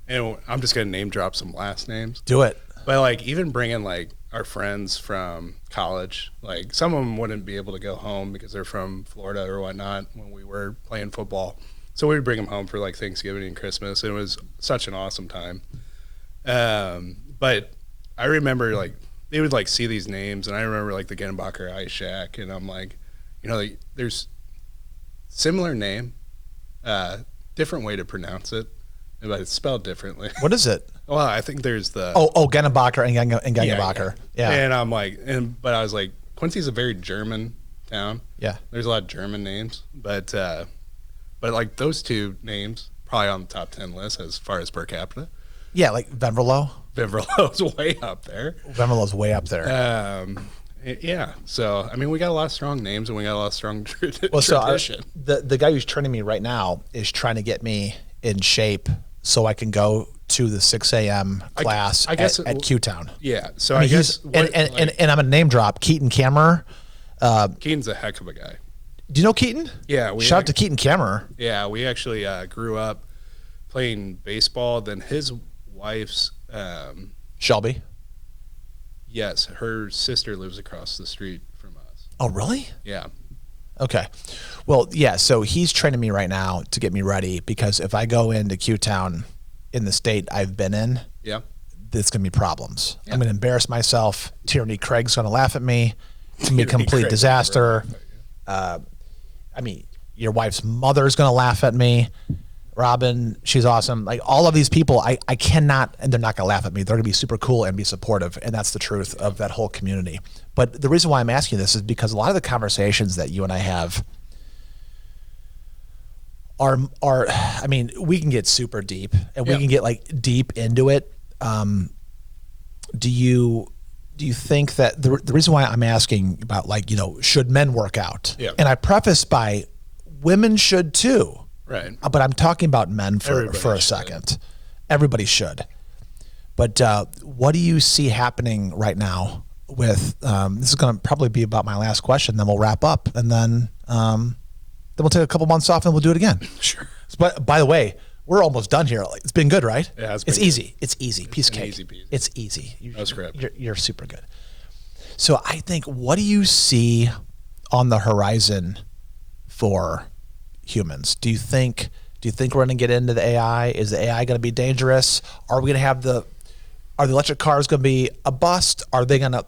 and I'm just gonna name drop some last names. Do it. But even bringing our friends from college, some of them wouldn't be able to go home because they're from Florida or whatnot when we were playing football. So we would bring them home for Thanksgiving and Christmas. And it was such an awesome time. But I remember they would see these names, and I remember the Genbacher Ice Shack, and I'm there's similar name, different way to pronounce it, but it's spelled differently. What is it? Well, I think there's the Gennebacher and Gengebacher. Yeah. And I'm but I was Quincy's a very German town. Yeah. There's a lot of German names, but those two names probably on the top 10 list as far as per capita. Yeah, Venverlo. Venverlo's way up there. Venverlo's way up there. Yeah. So we got a lot of strong names, and we got a lot of strong tradition. The guy who's training me right now is trying to get me in shape so I can go to the 6 a.m. class at Q-Town. Yeah. So I mean, and I'm a name drop. Keaton Kammer. Keaton's a heck of a guy. Do you know Keaton? Yeah. Shout out to Keaton Kammer. Yeah, we actually grew up playing baseball. Then his wife's Shelby. yes, her sister lives across the street from us. Oh, really? Yeah. Okay. Well, yeah. So he's training me right now to get me ready because if I go into Q-Town in the state I've been in, Yeah. there's going to be problems. I'm going to embarrass myself. Tyranny Craig's going to laugh at me. It's going to be a complete Craig's disaster. never I mean, your wife's mother's going to laugh at me. Robin, she's awesome. Like all of these people, I cannot, and they're not going to laugh at me. They're going to be super cool and be supportive. And that's the truth of that whole community. But the reason why I'm asking this is because a lot of the conversations that you and I have are, I mean, we can get super deep and we can get like deep into it. Do you think that the reason why I'm asking about like, you know, should men work out? Yeah. And I preface by women should too. Right. But I'm talking about men for a should. second. Everybody should. But what do you see happening right now with, this is going to probably be about my last question, then we'll wrap up and then we'll take a couple months off and we'll do it again. Sure. But by the way, we're almost done here. It's been good, right? Yeah, it's good. easy. It's easy. Piece of an cake. easy peasy. It's easy. No script. You're super good. So I think, what do you see on the horizon for humans? Do you think we're going to get into the AI? Is the AI going to be dangerous? Are we going to have are the electric cars going to be a bust? Are they going to?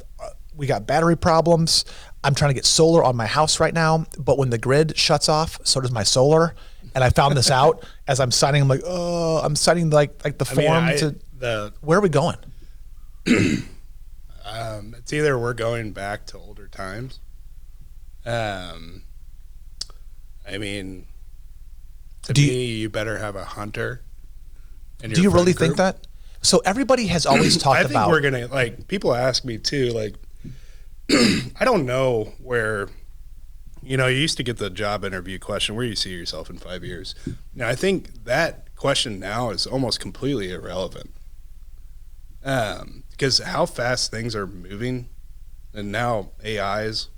We got battery problems. I'm trying to get solar on my house right now, but when the grid shuts off, so does my solar. And I found this out as I'm signing. I'm like, oh, I'm signing like the form where are we going? It's either we're going back to older times. I mean, to me, you better have a hunter. Do you really think that? So everybody has always talked about. I think we're gonna like. People ask me too. Like, I don't know where. You know, you used to get the job interview question, where you see yourself in 5 years. Now, I think that question now is almost completely irrelevant. Because how fast things are moving, and now AI's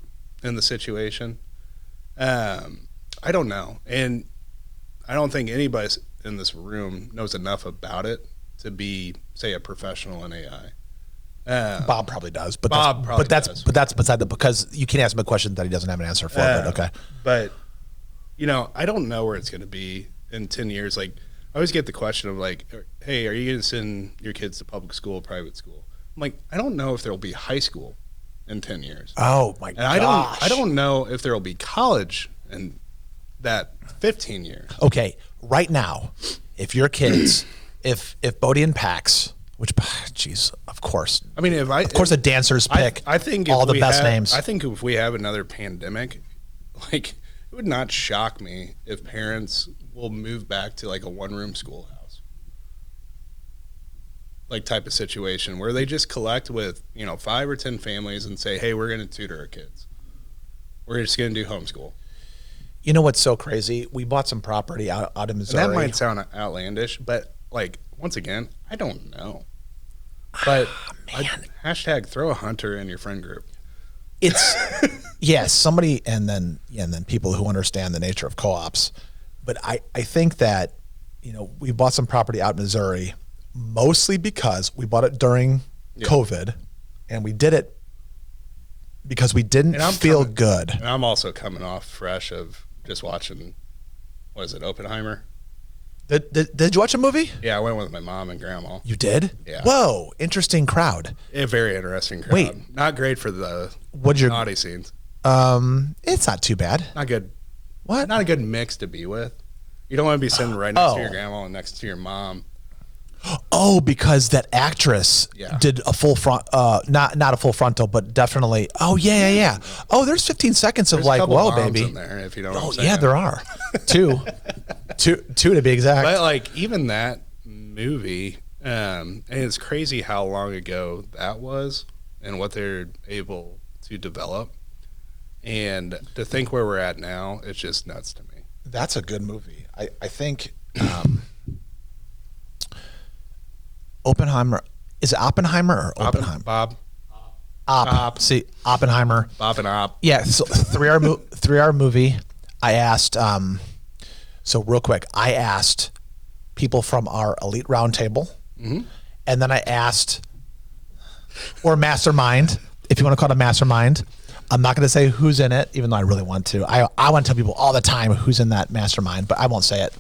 in the situation. I don't know. And I don't think anybody in this room knows enough about it to be, say, a professional in AI. Bob probably does, but does. that's beside the, because you can't ask him a question that he doesn't have an answer for. But okay. But you know, I don't know where it's going to be in 10 years. Like, I always get the question of like, hey, are you going to send your kids to public school or private school? I'm like, I don't know if there'll be high school in 10 years. Oh my gosh. I don't know if there'll be college in that 15 years. Okay, right now, if your kids, if Bodie and Pax, which, geez, of course. I mean, of course, the dancers pick. I think all the best names. I think if we have another pandemic, like, it would not shock me if parents will move back to like a one-room schoolhouse, like type of situation where they just collect with 5 or 10 families and say, hey, we're going to tutor our kids. We're just going to do homeschool. You know what's so crazy? We bought some property out in Missouri. And that might sound outlandish, but like, once again, I don't know. But hashtag throw a hunter in your friend group. It's yes, somebody, and then people who understand the nature of co-ops. But I think that we bought some property out in Missouri, mostly because we bought it during COVID, and we did it because we didn't feel good. And I'm also coming off fresh of just watching, what is it, Oppenheimer? Did you watch a movie? Yeah, I went with my mom and grandma. You did? Yeah. Whoa, interesting crowd. A very interesting crowd. Wait. Not great for the naughty scenes. It's not too bad. Not good. What? Not a good mix to be with. You don't want to be sitting right next to your grandma and next to your mom. Oh, because that actress did a full front, not a full frontal, but definitely. Oh yeah. Oh, there's 15 seconds of like, whoa, baby. In there, if you know what I'm saying. Yeah, there are two to be exact. But like even that movie, and it's crazy how long ago that was, and what they're able to develop, and to think where we're at now, it's just nuts to me. That's a good movie. I think. Oppenheimer, is it Oppenheimer or Oppenheimer? Bob. See, Oppenheimer. Bob and Op. Yeah, so 3-hour movie. I asked, so real quick, I asked people from our elite roundtable, and then I asked, or mastermind, if you want to call it a mastermind, I'm not going to say who's in it, even though I really want to. I want to tell people all the time who's in that mastermind, but I won't say it.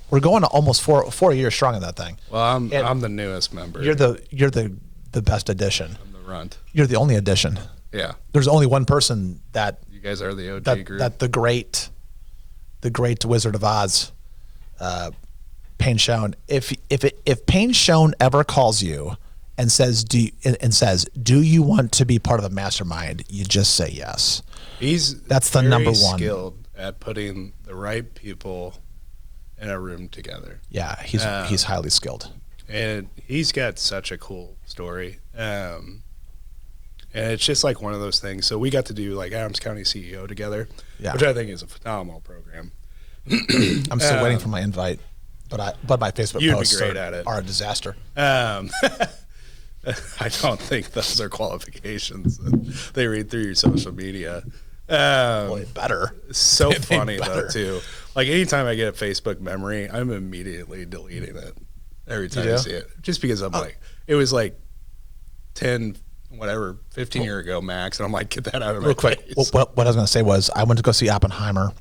We're going to almost four years strong in that thing. Well, I'm the newest member. You're the best addition. I'm the runt. You're the only addition. Yeah. There's only one person that You guys are the OG group. that the great Wizard of Oz, Payne Schoen. If Payne Schoen ever calls you and says do you want to be part of the mastermind, you just say yes. That's the very number one. Skilled at putting the right people in a room together. Yeah, he's highly skilled. And he's got such a cool story. And it's just like one of those things. So we got to do like Adams County CEO together, which I think is a phenomenal program. I'm still waiting for my invite, but my Facebook posts are a disaster. I don't think those are qualifications. They read through your social media. Well, it better. So funny though too. Like anytime I get a Facebook memory, I'm immediately deleting it every time I see it. Just because I'm like, it was like 10, 15 years ago max, and I'm like, get that out of my quick. face. What I was going to say was I went to go see Oppenheimer,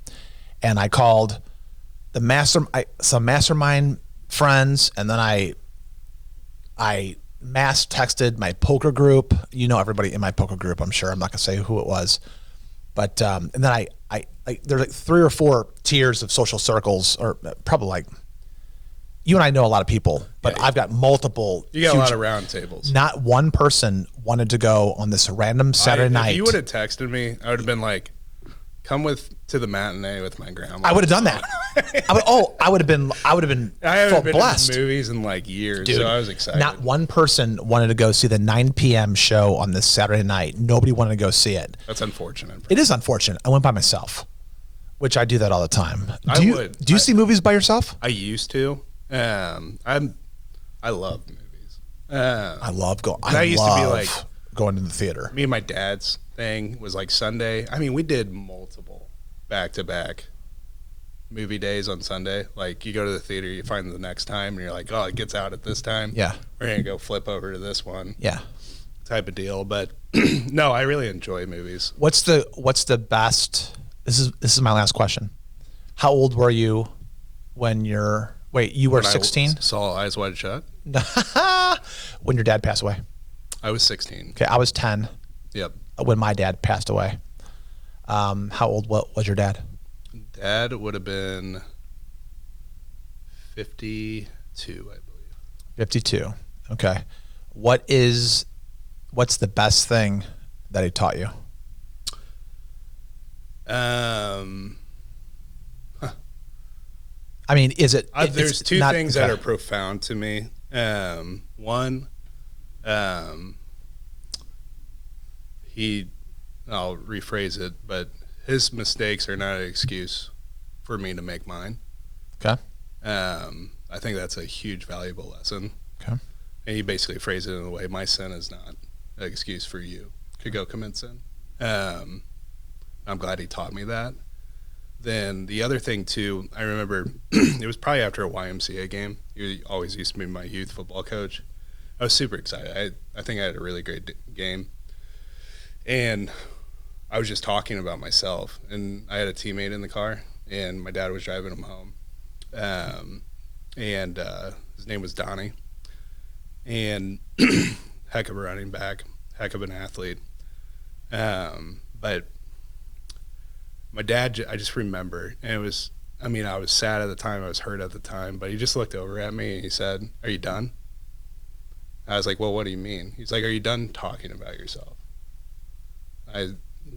and I called some mastermind friends, and then I mass texted my poker group. You know everybody in my poker group, I'm sure. I'm not going to say who it was. But and then I there's like 3 or 4 tiers of social circles, or probably like you and I know a lot of people, but I've got multiple. You got a lot of round tables. Not one person wanted to go on this random Saturday night. If you would have texted me, I would have been like, come to the matinee with my grandma. I would have done that. I would have been I haven't been blessed. to movies in like years, Dude, so I was excited. Not one person wanted to go see the 9 p.m. show on this Saturday night. Nobody wanted to go see it. That's unfortunate. It is unfortunate. I went by myself, which I do that all the time. Do you see movies by yourself? I used to. I love movies. I love going. I used to be like going to the theater. Me and my dad's thing was like Sunday. I mean, we did multiple back-to-back movie days on Sunday. Like you go to the theater, you find the next time, and you're like, oh, it gets out at this time. Yeah, we're gonna go flip over to this one. Yeah, type of deal. But no, I really enjoy movies. What's the best? This is my last question. How old were you when you were 16? Saw Eyes Wide Shut. When your dad passed away. I was 16. Okay, I was 10. Yep. When my dad passed away. How old was your dad? Dad would have been 52, I believe. 52. Okay. What's the best thing that he taught you? I mean, is it? There's two things that are profound to me. One, I'll rephrase it, but his mistakes are not an excuse for me to make mine. Okay. I think that's a huge, valuable lesson. Okay. And he basically phrased it in a way, my sin is not an excuse for you to go commit sin. I'm glad he taught me that. Then the other thing too, I remember it was probably after a YMCA game. He always used to be my youth football coach. I was super excited. I think I had a really great game. And I was just talking about myself, and I had a teammate in the car, and my dad was driving him home. And his name was Donnie. And heck of a running back, heck of an athlete. But my dad, I just remember, and I was sad at the time, I was hurt at the time, but he just looked over at me and he said, "Are you done?" I was like, "Well, what do you mean?" He's like, "Are you done talking about yourself?" I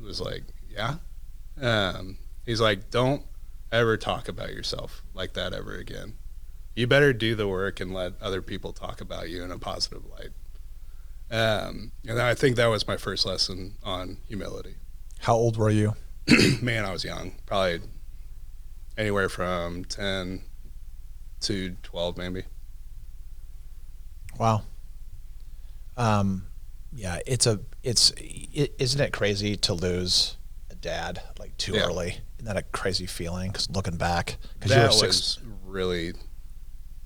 was like, "Yeah." He's like, "Don't ever talk about yourself like that ever again. You better do the work and let other people talk about you in a positive light." And I think that was my first lesson on humility. How old were you? Man, I was young. Probably anywhere from 10 to 12, maybe. Wow. Yeah, isn't it crazy to lose a dad like too early? Isn't that a crazy feeling? Because looking back, because you were was really,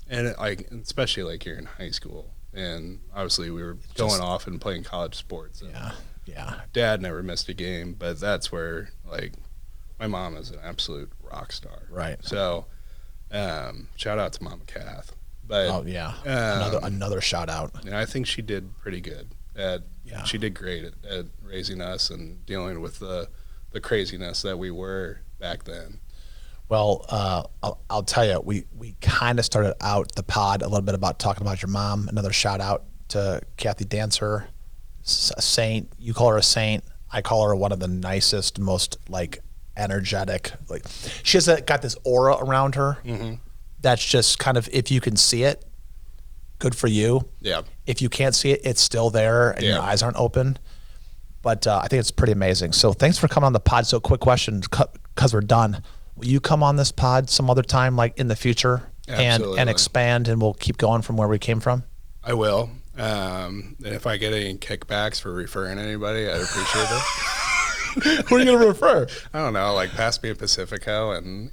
and especially like you're in high school, and obviously we were going off and playing college sports. And Yeah. Dad never missed a game, but that's where, like, my mom is an absolute rock star. Right. So, shout out to Mama Kath. But Oh yeah. Another shout out. and I think she did pretty good. She did great at raising us and dealing with the craziness that we were back then. Well, I'll tell you, we kind of started out the pod a little bit about talking about your mom. Another shout out to Kathy Dancer, a saint. You call her a saint. I call her one of the nicest, most like energetic. Like she has got this aura around her. Mm-hmm. That's just kind of, if you can see it, good for you. Yeah. If you can't see it, it's still there and your eyes aren't open. But I think it's pretty amazing. So thanks for coming on the pod. So quick question, because we're done. Will you come on this pod some other time, like in the future, and expand, and we'll keep going from where we came from? I will. And if I get any kickbacks for referring anybody, I'd appreciate it. What are you going to refer? I don't know, like pass me a Pacifico, and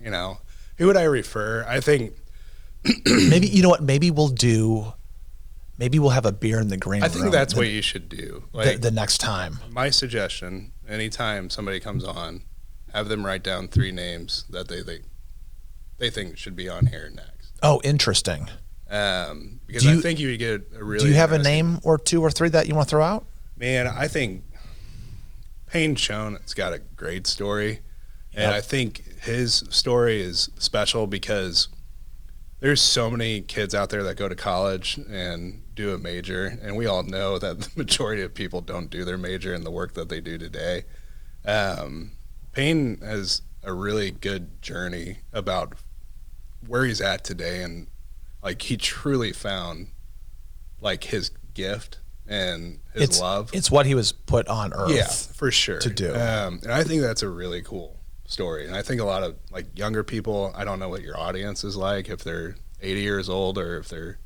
who would I refer? I think maybe, you know what? Maybe we'll have a beer in the green room. I think that's what you should do. Like the next time. My suggestion: anytime somebody comes on, have them write down 3 names that they think should be on here next. Oh, interesting. Because I think you would get a really. Do you have a name or 2 or 3 that you want to throw out? Man, I think Payne Schoen has got a great story, and I think his story is special because there's so many kids out there that go to college and do a major, and we all know that the majority of people don't do their major in the work that they do today. Payne has a really good journey about where he's at today, and like he truly found like his gift and his love. It's what he was put on earth. Yeah, for sure. To do. And I think that's a really cool story. And I think a lot of like younger people, I don't know what your audience is like, if they're 80 years old or if they're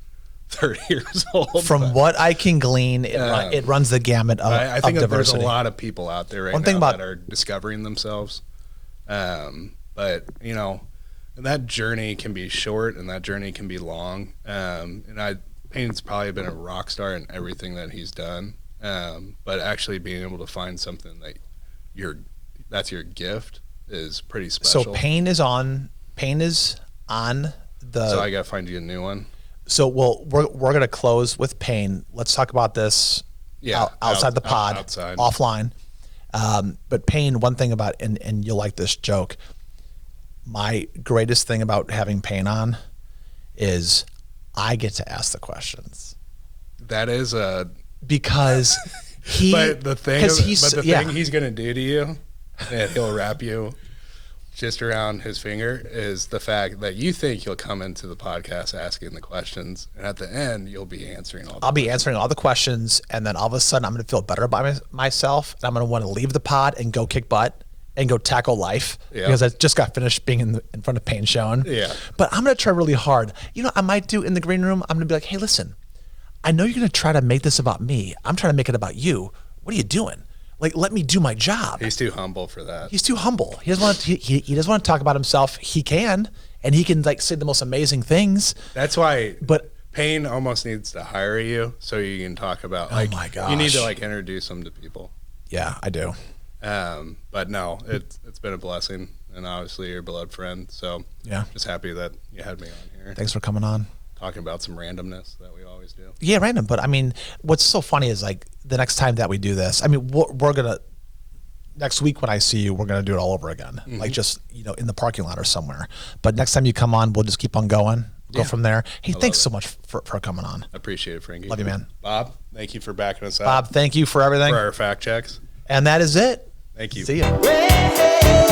30 years old. From what I can glean, it runs the gamut of I think that there's diversity. a lot of people out there right now that are discovering themselves. But, and that journey can be short and that journey can be long. Payne's probably been a rock star in everything that he's done. But actually being able to find something that that's your gift is pretty special. So Payne is on the. So I got to find you a new one. So we're going to close with Payne. Let's talk about this outside the pod, offline. But Payne, one thing about, and you'll like this joke, my greatest thing about having Payne on is I get to ask the questions. That is because he. But the thing he's going to do to you, and he'll wrap you just around his finger, is the fact that you think you'll come into the podcast asking the questions, and at the end you'll be answering all. I'll be answering all the questions, and then all of a sudden I'm going to feel better about myself, and I'm going to want to leave the pod and go kick butt and go tackle life because I just got finished being in front of Payne Schoen. Yeah. But I'm going to try really hard. I might do in the green room. I'm going to be like, hey, listen, I know you're going to try to make this about me. I'm trying to make it about you. What are you doing? Like, let me do my job. He's too humble for that. He's too humble. He doesn't want to. He doesn't want to talk about himself. He can, and he can like say the most amazing things. That's why. But Payne almost needs to hire you so you can talk about. Like, oh my gosh, you need to like introduce him to people. Yeah, I do. But no, it's been a blessing, and obviously you're a beloved friend. So yeah, just happy that you had me on here. Thanks for coming on. Talking about some randomness that we always do. Yeah, random. But I mean, what's so funny is like the next time that we do this, I mean, we're gonna next week when I see you, we're gonna do it all over again, like just in the parking lot or somewhere. But next time you come on, we'll just keep on going, go from there. Hey, thanks so much for coming on. I appreciate it, Frankie. Love you, man. Bob, thank you for backing us up. Bob, thank you for everything. For our fact checks. And that is it. Thank you. See you.